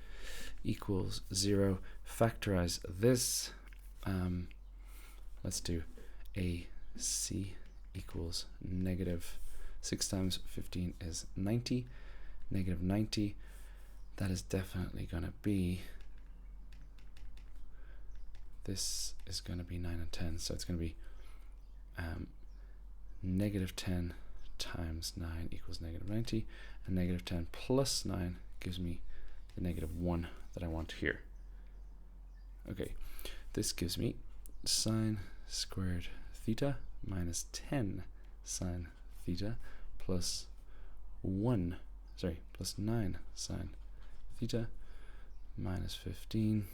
equals 0. Factorize this. Let's do AC equals negative 6 times 15 is 90. Negative 90. That is definitely going to be, this is going to be 9 and 10. So it's going to be negative 10 times 9 equals negative 90. And negative 10 plus 9 gives me the negative 1 that I want here. Okay, this gives me sine squared theta minus 10 sine theta plus 9 sine theta minus 15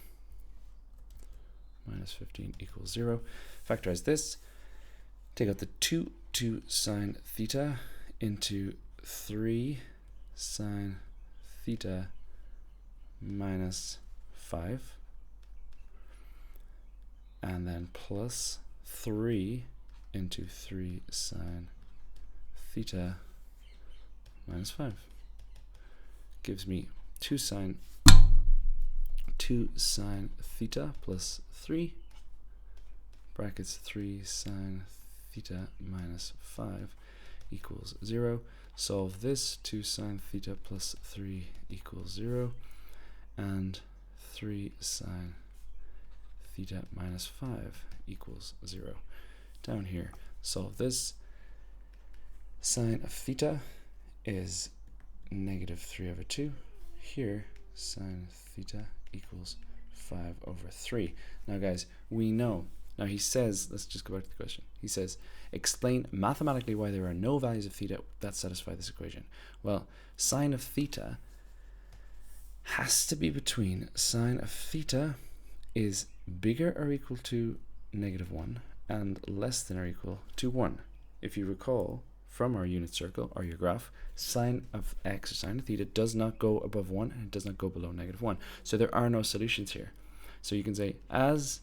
equals 0. Factorize this. Take out the 2 sine theta into 3 sine theta minus 5, and then plus 3 into 3 sine theta minus 5 gives me 2 sine theta plus 3 brackets 3 sine theta minus 5 equals 0. Solve this. 2 sine theta plus 3 equals 0, and 3 sine theta minus 5 equals 0. Down here, solve this. Sine of theta is negative 3 over 2. Here, sine theta equals 5 over 3. Now, guys, we know. Now, he says, let's just go back to the question. He says, explain mathematically why there are no values of theta that satisfy this equation. Well, sine of theta has to be between sine of theta is bigger or equal to negative 1 and less than or equal to 1. If you recall from our unit circle or your graph, sine of x or sine of theta does not go above 1 and it does not go below -1. So there are no solutions here. So you can say as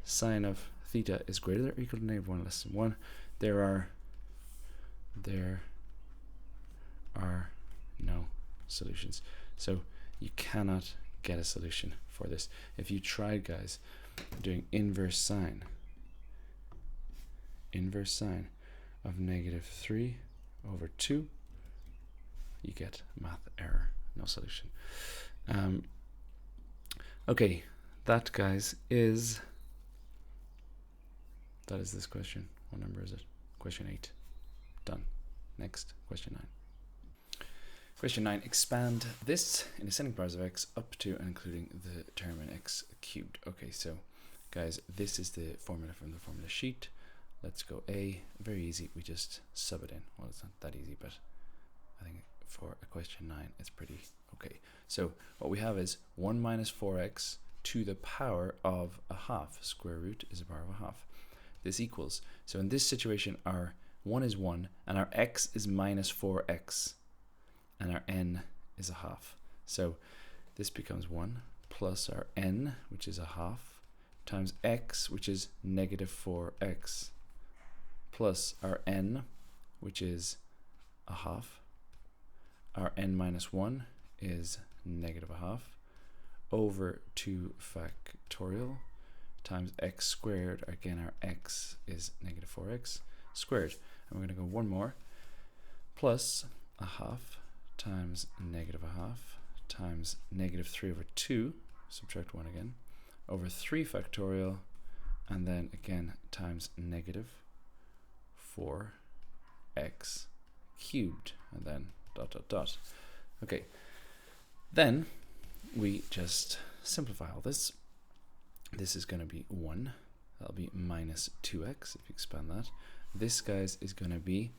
sine of theta is greater than or equal to -1 less than 1, there are no solutions. So you cannot get a solution for this. If you tried, guys, doing inverse sine of -3/2, you get math error, no solution. Okay, that, guys, is this question. What number is it? Question 8. Done. Next, question 9. Question 9, expand this in ascending powers of x up to and including the term in x cubed. Okay, so guys, this is the formula from the formula sheet. Let's go A. Very easy, we just sub it in. Well, it's not that easy, but I think for a question 9, it's pretty okay. So what we have is 1 minus 4x to the power of a half. Square root is a power of a half. This equals, so in this situation, our 1 is 1, and our x is minus 4x. And our n is a half. So this becomes 1 plus our n, which is a half, times x, which is -4x, plus our n, which is a half. Our n minus 1 is -1/2, over 2 factorial, times x squared. Again, our x is -4x squared. And we're going to go one more, plus a half times -1/2 times -3/2, subtract 1 again, over 3 factorial, and then again times -4x cubed, and then ... Okay, then we just simplify all this. This is going to be 1. That'll be minus 2x if you expand that. This, guys, is going to be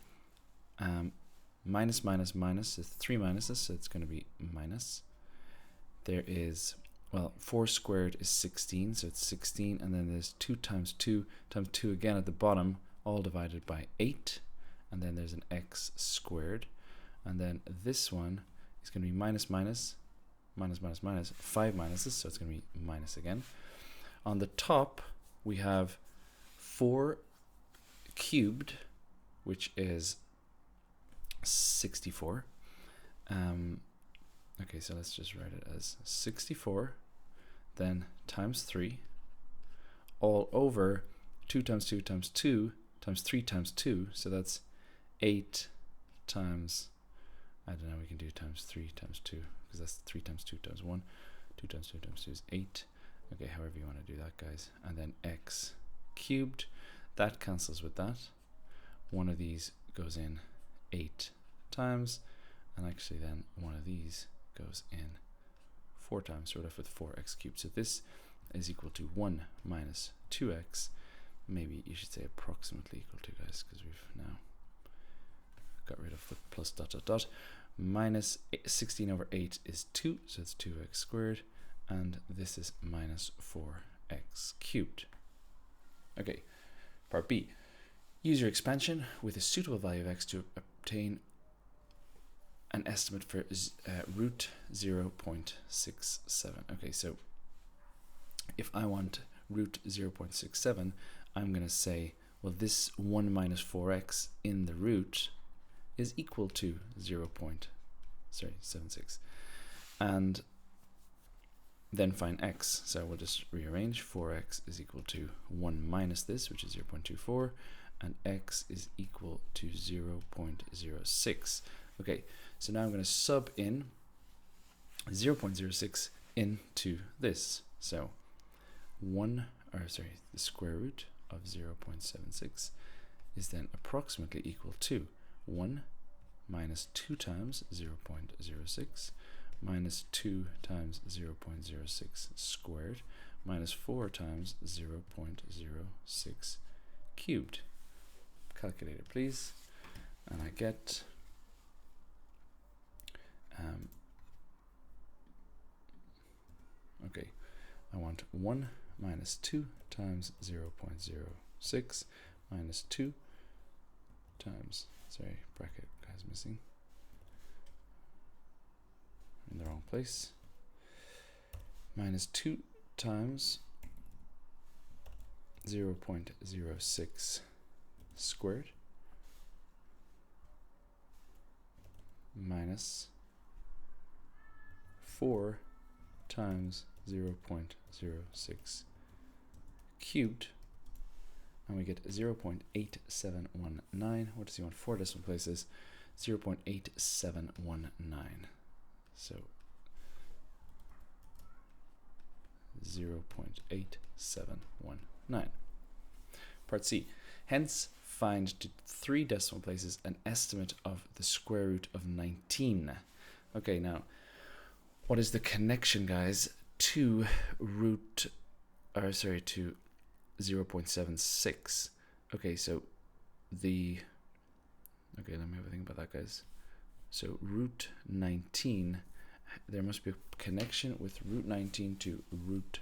minus minus minus, it's 3 minuses, so it's going to be minus. There is, well, 4 squared is 16, so it's 16, and then there's 2 times 2 again at the bottom, all divided by 8, and then there's an x squared, and then this one is going to be minus minus, minus minus minus, 5 minuses, so it's going to be minus again. On the top, we have 4 cubed, which is 64. Okay, so let's just write it as 64, then times 3, all over 2 times 2 times 2 times 3 times 2, so that's 8 times, I don't know, we can do times 3 times 2, because that's 3 times 2 times 1, 2 times 2 times 2 is 8. Okay, however you want to do that, guys. And then x cubed, that cancels with that. One of these goes in 8 times, and actually then one of these goes in 4 times, so we're left with 4x cubed. So this is equal to 1 minus 2x. Maybe you should say approximately equal to, guys, because we've now got rid of the plus ... Minus 16 over 8 is 2, so it's 2x squared. And this is minus 4x cubed. Okay, part B. Use your expansion with a suitable value of x to obtain an estimate for root 0.67. Okay, so if I want root 0.67, I'm going to say, well, this 1 minus 4x in the root is equal to 0.76. And then find x. So we'll just rearrange. 4x is equal to 1 minus this, which is 0.24, and x is equal to 0.06. Okay, so now I'm going to sub in 0.06 into this. So the square root of 0.76 is then approximately equal to 1 minus 2 times 0.06 minus 2 times 0.06 squared minus 4 times 0.06 cubed. Calculator, please. And I get okay, I want 1 minus 2 times 0.06 6 minus 2 times, sorry, bracket guy's missing, in the wrong place, minus 2 times 0.06 squared minus 4 times 0.06 cubed, and we get 0.8719. What does he want? 4 decimal places. 0.8719. So 0.8719. Part C. Hence, find to 3 decimal places an estimate of the square root of 19. Okay, now, what is the connection, guys, to to 0.76? Okay, so let me have a think about that, guys. So root 19, there must be a connection with root 19 to root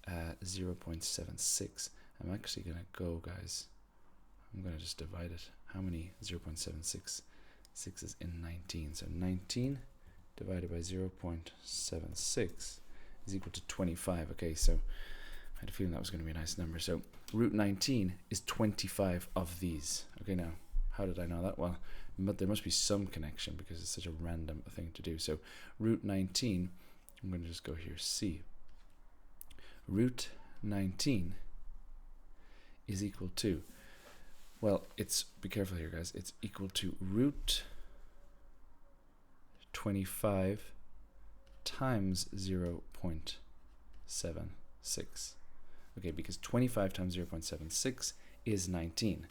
0.76. I'm actually going to go, guys, I'm going to just divide it. How many 0.76 is in 19? So 19 divided by 0.76 is equal to 25. Okay, so I had a feeling that was going to be a nice number. So root 19 is 25 of these. Okay, now, how did I know that? Well, but there must be some connection because it's such a random thing to do. So root 19, I'm going to just go here, C. Root 19 is equal to, well, be careful here, guys. It's equal to root 25 times 0.76. Okay, because 25 times 0.76 is 19.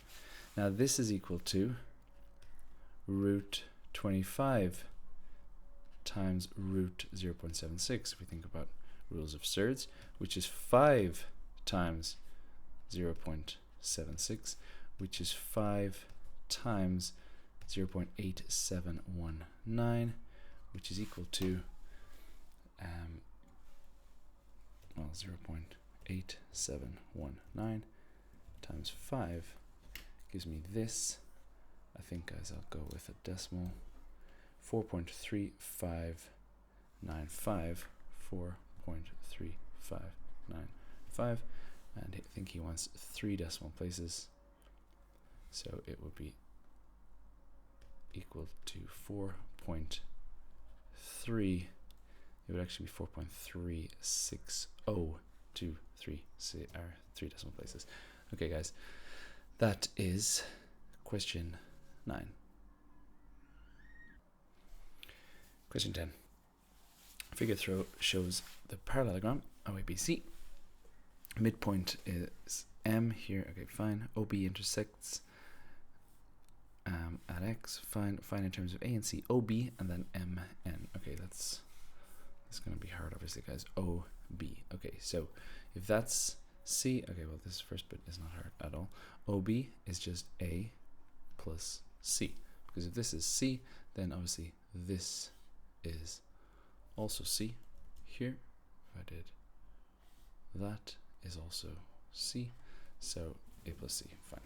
Now this is equal to root 25 times root 0.76, if we think about rules of surds, which is 5 times 0.76, which is 5 times 0.8719, which is equal to 0.8719 times 5 gives me this. I think, guys, I'll go with a decimal. 4.3595, 4.3595, and I think he wants 3 decimal places, so it would be equal to 4.3. It would actually be 4.360 to 3 decimal places. Okay, guys, that is question 9. Question 10. Figure throw shows the parallelogram OABC. Midpoint is M here. Okay, fine. OB intersects at X. Fine in terms of A and C. OB and then MN. Okay, that's going to be hard, obviously, guys. OB. Okay, so if that's C, okay, well, this first bit is not hard at all. OB is just A plus C, because if this is C, then obviously this is also C here. If I did that, is also C, so A plus C, fine.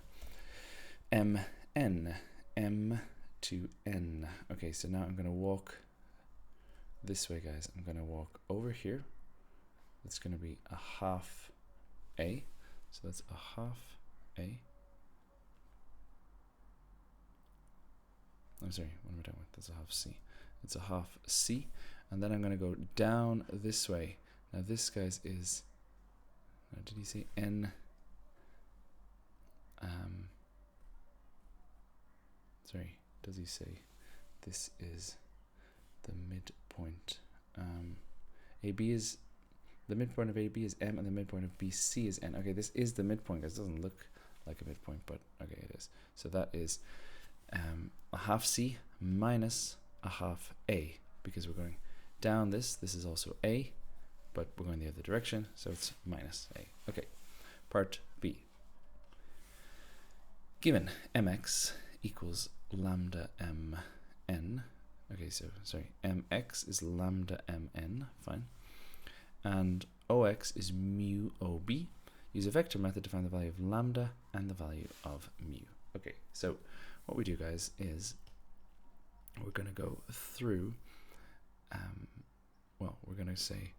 MN, M to N. Okay, so now I'm going to walk this way, guys. I'm going to walk over here. It's going to be a half A, so that's a half A. I'm sorry, what am I doing with? That's a half C. It's a half C, and then I'm going to go down this way. Now this, guys, is, did he say N? Sorry, does he say this is the midpoint? AB is, the midpoint of AB is M, and the midpoint of BC is N. Okay, this is the midpoint, guys. It doesn't look like a midpoint, but okay, it is. So that is a half C minus a half A, because we're going down this is also A, but we're going the other direction, so it's minus A. Okay, part B. Given mx equals lambda mn, okay, so sorry, mx is lambda mn, fine, and ox is mu ob, you use a vector method to find the value of lambda and the value of mu. Okay, so what we do, guys, is we're going to go through, well, we're going to say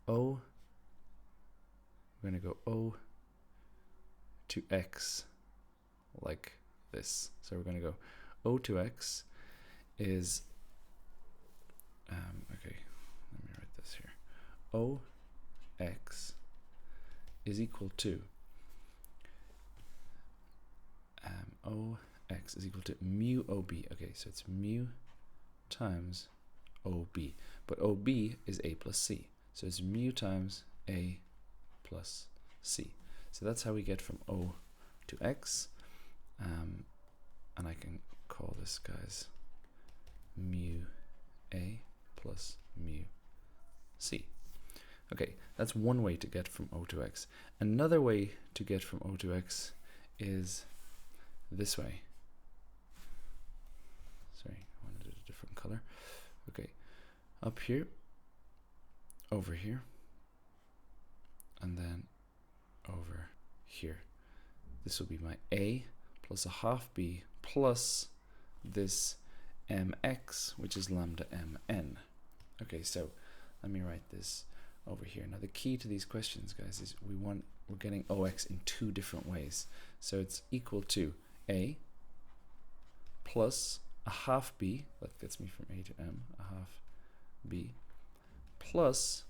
O, we're going to go O to X like this. So we're going to go O to X is, okay, let me write this here. O X is equal to O X is equal to mu OB. Okay, so it's mu times OB, but OB is A plus C, so it's mu times A plus C. So that's how we get from O to X, and I can call this, guys, mu A plus mu C. Okay, that's one way to get from O to X. Another way to get from O to X is this way. Sorry, I wanted a different color. Okay, up here, over here, and then over here. This will be my A plus a half B plus this mx, which is lambda mn. Okay, so let me write this over here. Now the key to these questions, guys, is we're getting OX in two different ways. So it's equal to A plus a half B, that gets me from A to M, a half B, plus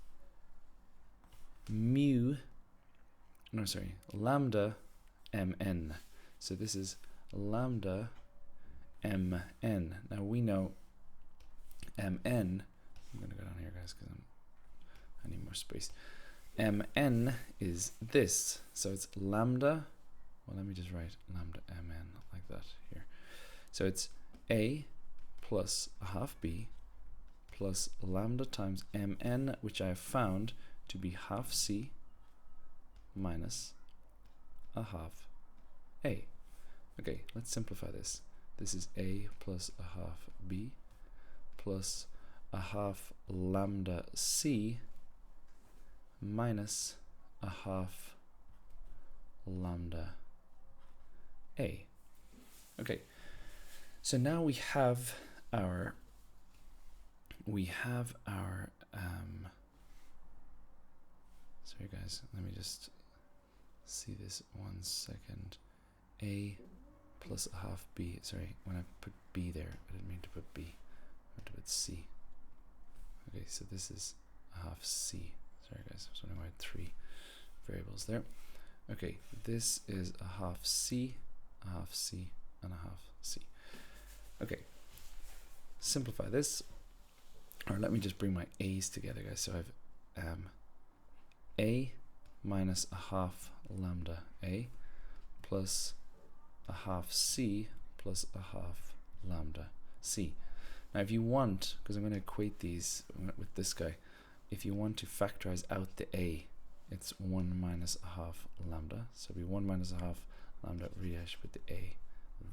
lambda mn. So this is lambda mn. Now we know mn, I'm going to go down here, guys, because I need more space. Mn is this, so it's lambda, well, let me just write lambda mn like that here. So it's A plus a half B plus lambda times mn, which I have found to be half C minus a half A. Okay, let's simplify this. This is A plus a half B plus a half lambda C minus a half lambda A. Okay, so now we have our sorry, guys, let me just see this 1 second. A plus a half B. Sorry, when I put B there, I didn't mean to put B. I meant to put C. Okay, so this is a half C. Sorry, guys, I was wondering why I had 3 variables there. Okay, this is a half C, and a half C. Okay, simplify this, or let me just bring my A's together, guys. So I have A minus a half lambda A plus a half C plus a half lambda C. Now if you want, because I'm going to equate these with this guy, if you want to factorize out the A, it's 1 minus a half lambda. So it'll be 1 minus a half lambda. Really, I should put the A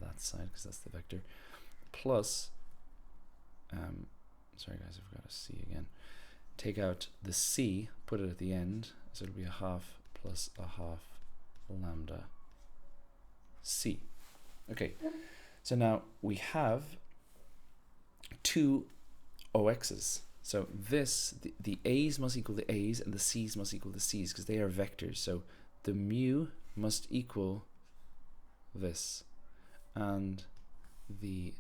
that side because that's the vector. Plus, sorry guys, I forgot a C again. Take out the C, put it at the end, so it'll be a half plus a half lambda C. Okay, so now we have two OXs. So this, the A's must equal the A's and the C's must equal the C's because they are vectors. So the mu must equal this, and the,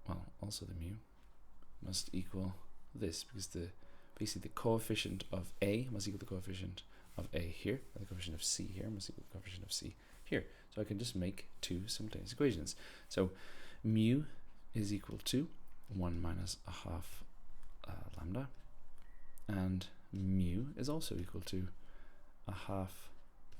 well, also the mu must equal this, because basically the coefficient of A must equal the coefficient of A here, and the coefficient of C here must equal the coefficient of C here. So I can just make two simultaneous equations. So mu is equal to 1 minus a half lambda, and mu is also equal to a half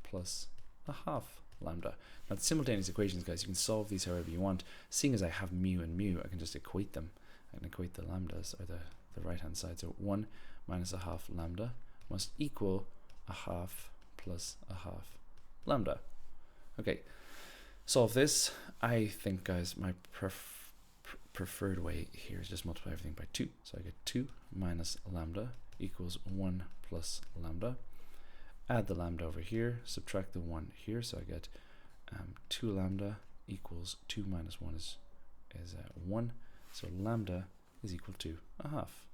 plus a half lambda. Now the simultaneous equations, guys, you can solve these however you want. Seeing as I have mu and mu, I can just equate them. I can equate the lambdas, or the right hand side. So 1 minus a half lambda must equal a half plus a half lambda. Okay, solve this. I think, guys, my preferred way here is just multiply everything by 2. So I get 2 minus lambda equals 1 plus lambda. add the lambda over here, subtract the 1 here, so I get 2 lambda equals 2 minus 1 is 1, so lambda is equal to a half.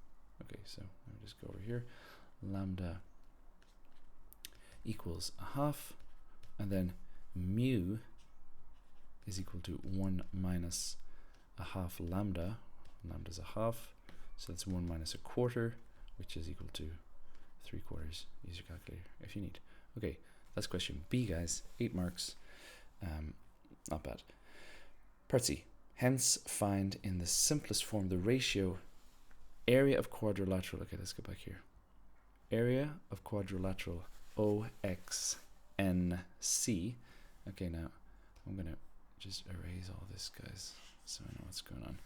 Okay, so let me just go over here, lambda equals a half, and then mu is equal to 1 minus a half lambda. Lambda is a half, so that's 1 minus a quarter, which is equal to 3/4. Use your calculator if you need. Okay, that's question B, guys. 8 marks. Not bad. Part C. Hence, find in the simplest form the ratio area of quadrilateral. Okay, let's go back here. Area of quadrilateral OXNC. Okay, now I'm going to just erase all this, guys, so I know what's going on.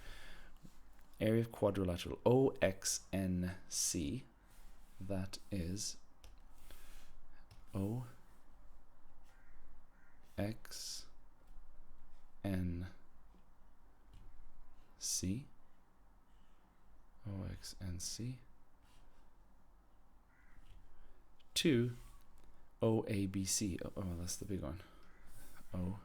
Area of quadrilateral OXNC, that is OXNC to OABC. Oh, that's the big one. OABC.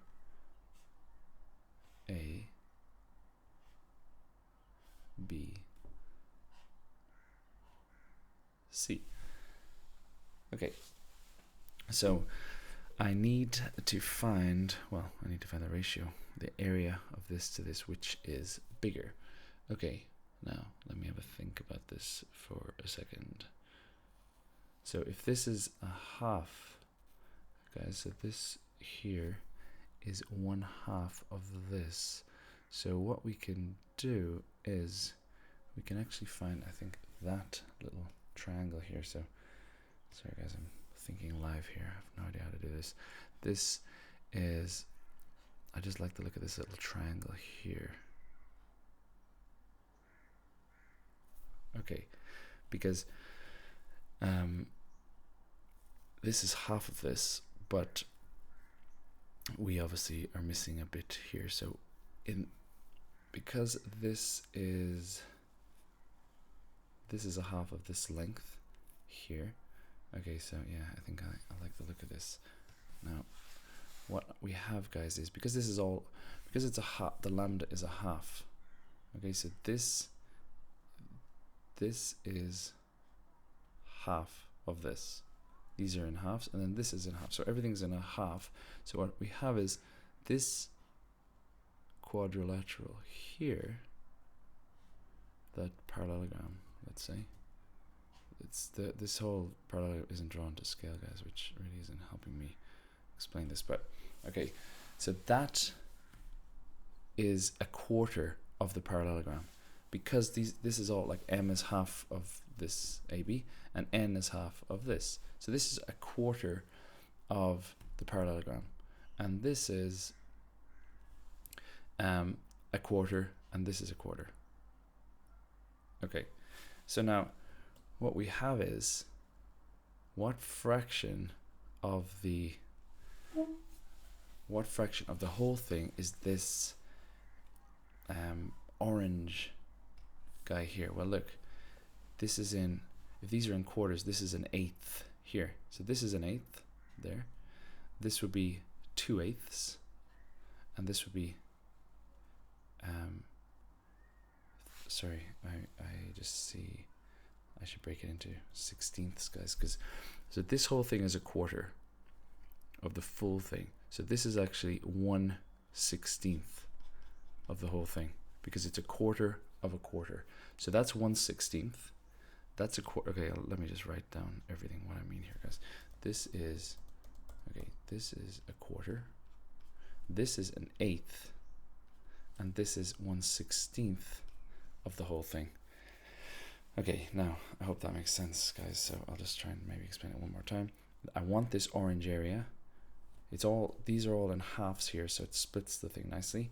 Okay, so I need to find, the ratio, the area of this to this, which is bigger. Okay, now let me have a think about this for a second. So if this is a half, guys, so this here is 1/2 of this. So what we can do is we can actually find, I think, that little triangle here. So sorry guys, I'm thinking live here. I have no idea how to do this. This is, I just like the look of this little triangle here. Okay, because this is half of this, but we obviously are missing a bit here. So because this is a half of this length here. Okay, so yeah, I think I like the look of this. Now what we have, guys, is because this is all, because it's a half, the lambda is a half. Okay, so this is half of this. These are in halves, and then this is in half. So everything's in a half. So what we have is this quadrilateral here, that parallelogram, let's say. It's this whole parallelogram isn't drawn to scale, guys, which really isn't helping me explain this. But okay, so that is a quarter of the parallelogram, because this is all like m is half of this AB and n is half of this. So this is a quarter of the parallelogram, and this is a quarter, and this is a quarter. Okay, so now what we have is, what fraction of the whole thing is this orange guy here? Well, look, this is in, if these are in quarters, this is an eighth here. So this is an eighth there. This would be 2/8, and this would be sorry, I just see I should break it into 16ths, guys, because so this whole thing is a quarter of the full thing. So this is actually 1/16 of the whole thing, because it's a quarter of a quarter. So that's 1/16. That's a quarter. Okay, let me just write down everything what I mean here, guys. This is, okay, this is a quarter. This is an eighth, and this is 1/16 of the whole thing. Okay, now I hope that makes sense, guys. So I'll just try and maybe explain it one more time. I want this orange area. It's all, these are all in halves here, so it splits the thing nicely.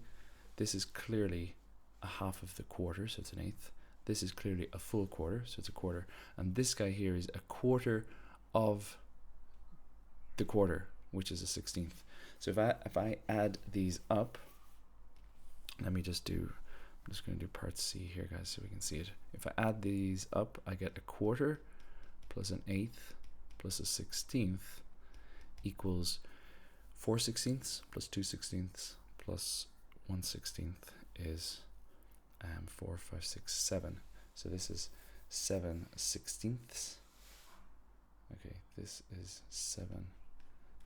This is clearly a half of the quarter, so it's an eighth. This is clearly a full quarter, so it's a quarter. And this guy here is a quarter of the quarter, which is a 16th. So if I add these up, let me just do, I'm just going to do part C here, guys, so we can see it. If I add these up, I get a quarter plus an eighth plus a 16th equals 4 16ths plus 2 16ths plus 1 16th is 4, 5, 6, 7. So this is 7 16ths. Okay, this is 7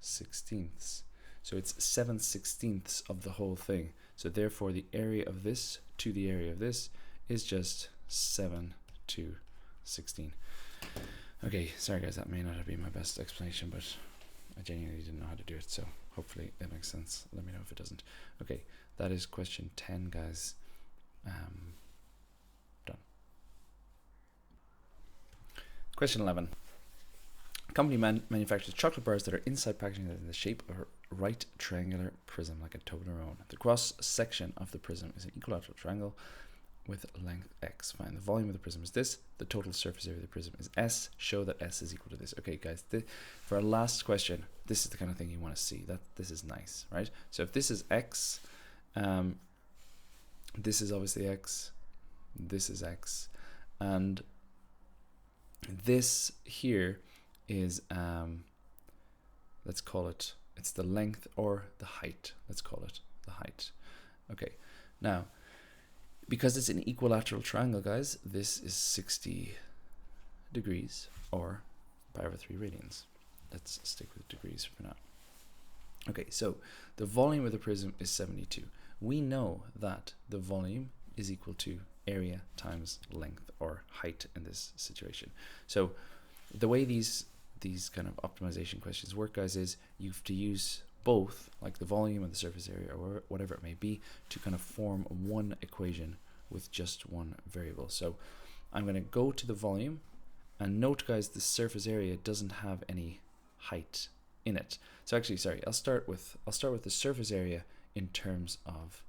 16ths. So it's 7 16ths of the whole thing. So therefore the area of this to the area of this is just 7 to 16. Okay, sorry guys, that may not have been my best explanation, but I genuinely didn't know how to do it, so hopefully it makes sense. Let me know if it doesn't. Okay, that is question 10, guys. Done. Question 11. A company manufactures chocolate bars that are inside packaging that is in the shape of a right triangular prism, like a Toblerone. The cross section of the prism is an equilateral triangle with length x. Fine. The volume of the prism is this. The total surface area of the prism is S. Show that S is equal to this. Okay, guys, for our last question, this is the kind of thing you want to see. That this is nice, right? So if this is x, this is obviously x, this is x, and this here is, let's call it, it's the length or the height. Let's call it the height. Okay, now, because it's an equilateral triangle, guys, this is 60 degrees or pi over 3 radians. Let's stick with degrees for now. Okay, so the volume of the prism is 72. We know that the volume is equal to area times length or height in this situation. So the way these kind of optimization questions work, guys, is you have to use both, like the volume and the surface area or whatever it may be, to kind of form one equation with just one variable. So I'm going to go to the volume, and note, guys, the surface area doesn't have any height in it. So actually, sorry, I'll start with the surface area in terms of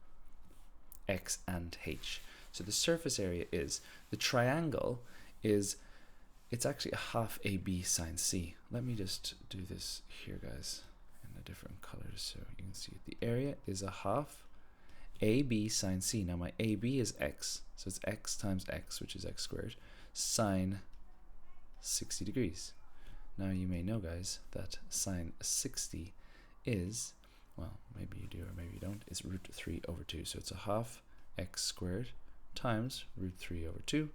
x and h. So the surface area is, the triangle is, it's actually a half AB sine C. Let me just do this here, guys, in the different colors so you can see it. The area is a half AB sine C. Now my AB is x, so it's x times x, which is x squared, sine 60 degrees. Now you may know, guys, that sine 60 is, well, maybe you do or maybe you don't, is root 3 over 2. So it's a half x squared times root 3 over 2,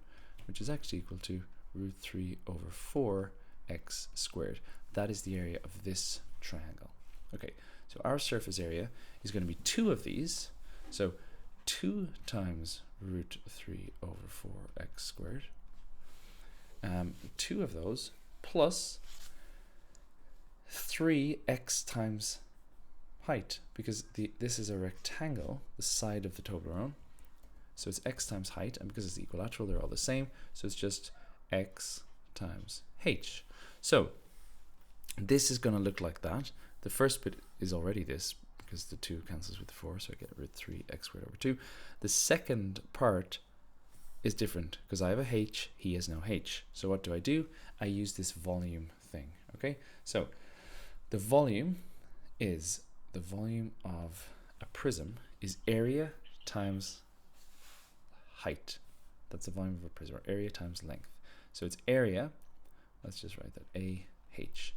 which is actually equal to root 3 over 4 x squared. That is the area of this triangle. Okay, so our surface area is going to be 2 of these. So 2 times root 3 over 4 x squared. 2 of those plus 3x times height, because this is a rectangle, the side of the Toblerone. So it's x times height, and because it's equilateral, they're all the same. So it's just x times h. So this is going to look like that. The first bit is already this, because the 2 cancels with the 4, so I get root 3 x squared over 2. The second part is different, because I have a h, he has no h. So what do? I use this volume thing, okay? So the volume is, the volume of a prism is area times height. That's the volume of a prism, or area times length. So it's area, let's just write that, AH.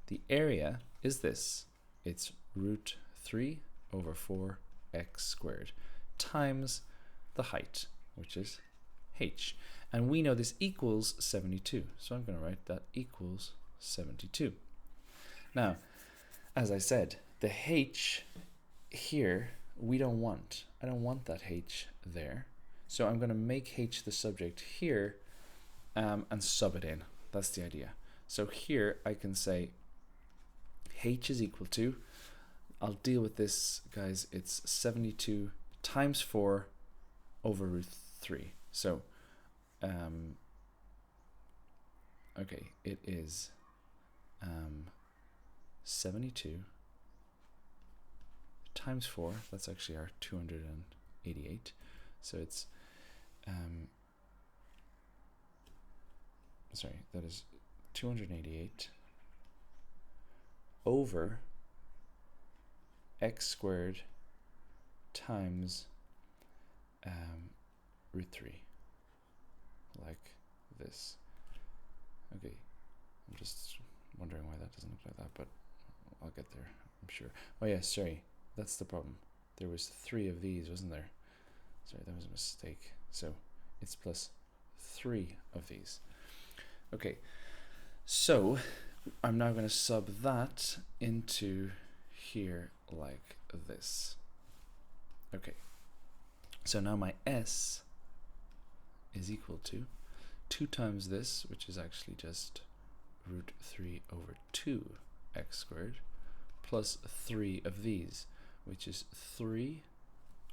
The area is this, it's root 3 over 4 x squared times the height, which is h. And we know this equals 72. So I'm going to write that equals 72. Now, as I said, the h here, we don't want. I don't want that h there. So I'm going to make h the subject here and sub it in. That's the idea. So here I can say h is equal to, I'll deal with this, guys, it's 72 times 4 over root 3. So, okay, it is 72 times 4, that's actually our 288. So it's, sorry, that is 288 over x squared times root 3, like this. Okay, I'm just wondering look like that, but I'll get there, I'm sure. Oh yeah, sorry, that's the problem. There was 3 of these, wasn't there? Sorry, that was a mistake. So it's plus 3 of these. Okay, so I'm now going to sub that into here like this. Okay, so now my S is equal to 2 times this, which is actually just root 3 over 2x squared, plus 3 of these, which is 3,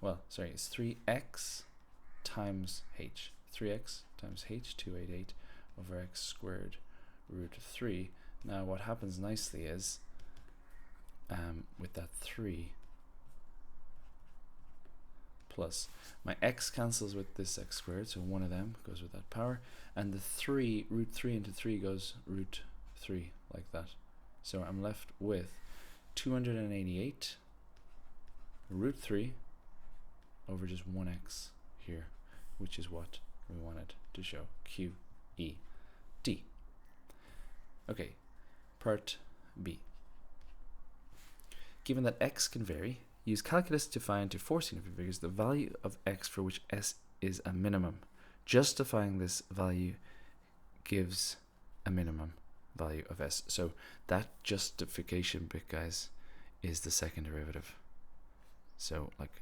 well, sorry, it's 3x times h. 3x times h, 288 over x squared root 3. Now what happens nicely is, with that 3 plus, my x cancels with this x squared, so one of them goes with that power, and the 3, root 3 into 3 goes root 3, like that. So I'm left with 288 root 3 over just 1x here, which is what we wanted to show, Q, E, D. Okay, part B. Given that x can vary, use calculus to find to 4 significant figures the value of x for which s is a minimum. Justifying this value gives a minimum value of s. So that justification bit, guys, is the second derivative. So like,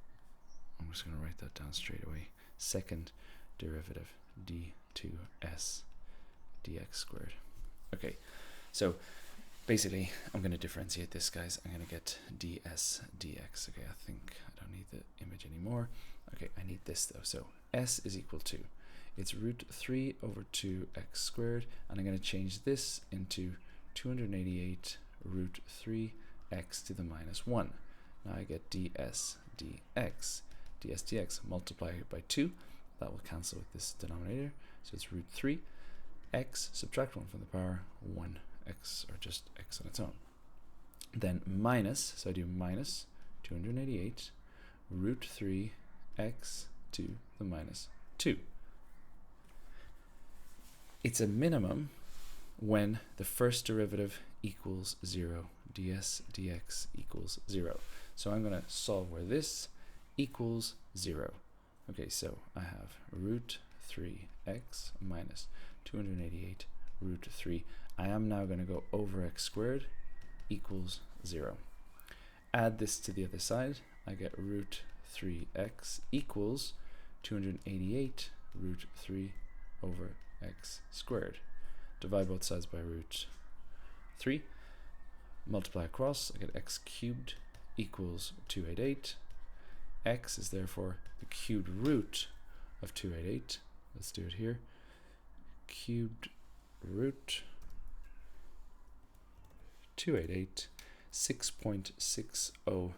I'm just going to write that down straight away. Second derivative, d2s dx squared. Okay, so basically I'm going to differentiate this, guys. I'm going to get ds dx. Okay, I think I don't need the image anymore. Okay, I need this though. So s is equal to, it's root 3 over 2x squared, and I'm going to change this into 288 root 3x to the minus 1. Now I get ds dx. ds dx, multiply it by 2. That will cancel with this denominator. So it's root 3 x, subtract 1 from the power, 1x, or just x on its own. Then minus, so I do minus 288 root 3 x to the minus 2. It's a minimum when the first derivative equals 0, ds dx equals 0. So I'm going to solve where this equals 0. Okay, so I have root 3x minus 288 root 3. I am now going to go over x squared equals 0. Add this to the other side. I get root 3x equals 288 root 3 over x squared. Divide both sides by root 3. Multiply across. I get x cubed equals 288. X is therefore the cubed root of 288. Let's do it here. Cubed root 288, 6.60.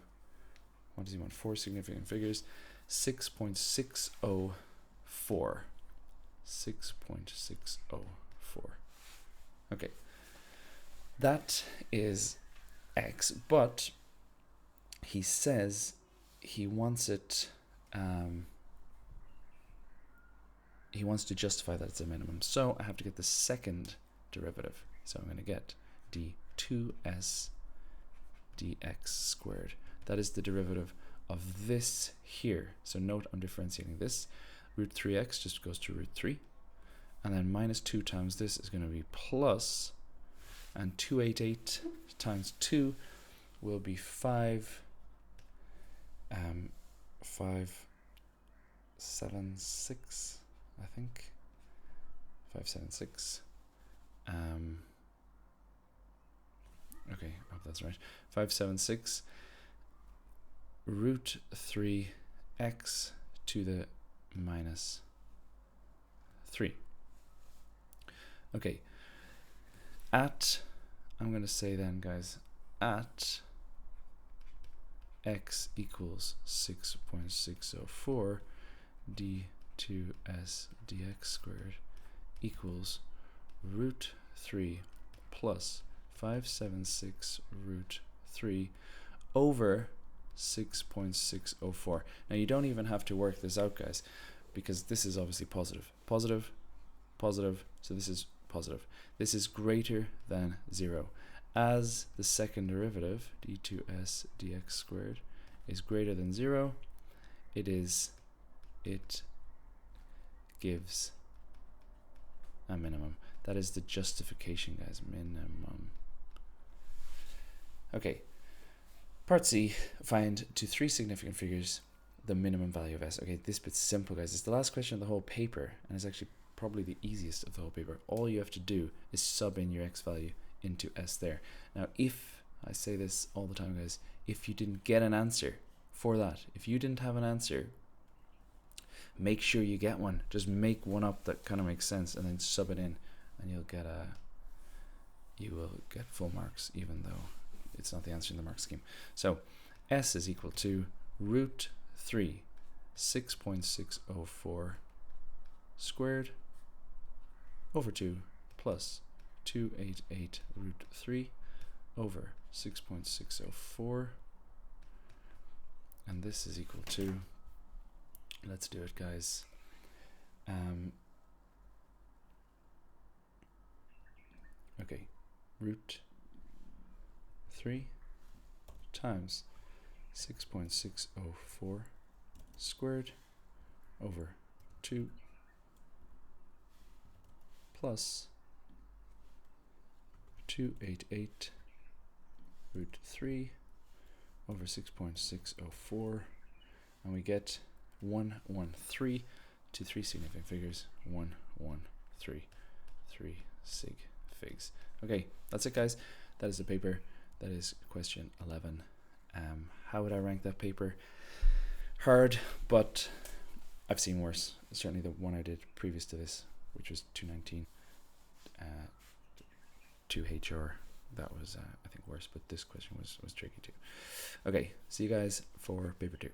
What does he want? 4 significant figures. 6.604. 6.604. Okay, that is x, but he says he wants it, he wants to justify that it's a minimum. So I have to get the second derivative. So I'm going to get d2s dx squared. That is the derivative of this here. So note I'm differentiating this. Root 3x just goes to root 3. And then minus 2 times this is going to be plus, and 288 times 2 will be 576, I think. 576. Okay, I hope that's right. 576 root 3x to the minus 3. Okay, at, I'm going to say then, guys, at x equals 6.604, d2s dx squared equals root 3 plus 576 root 3 over 6.604. Now you don't even have to work this out, guys, because this is obviously positive. Positive, positive, so this is positive. This is greater than 0. as the second derivative, d2s dx squared, is greater than 0, it gives a minimum. That is the justification, guys. Minimum. Okay. Part C, find to 3 significant figures the minimum value of s. Okay, this bit's simple, guys. It's the last question of the whole paper, and it's actually probably the easiest of the whole paper. All you have to do is sub in your x value into s there. Now, if, I say this all the time, guys, if you didn't get an answer for that, if you didn't have an answer, make sure you get one. Just make one up that kind of makes sense, and then sub it in, and you will get full marks, even though it's not the answer in the mark scheme. So s is equal to root 3 6.604 squared over 2 plus 288 root 3 over 6.604, and this is equal to, let's do it, guys, okay, root 3 times 6.604 squared over 2 plus 288 root 3 over 6.604, and we get 113 to 3 significant figures. 113, 3 sig figs. Okay, that's it, guys. That is the paper. That is question 11. How would I rank that paper? Hard, but I've seen worse. Certainly the one I did previous to this, which was 219, 2HR. That was, I think, worse, but this question was tricky too. Okay, see you guys for paper 2.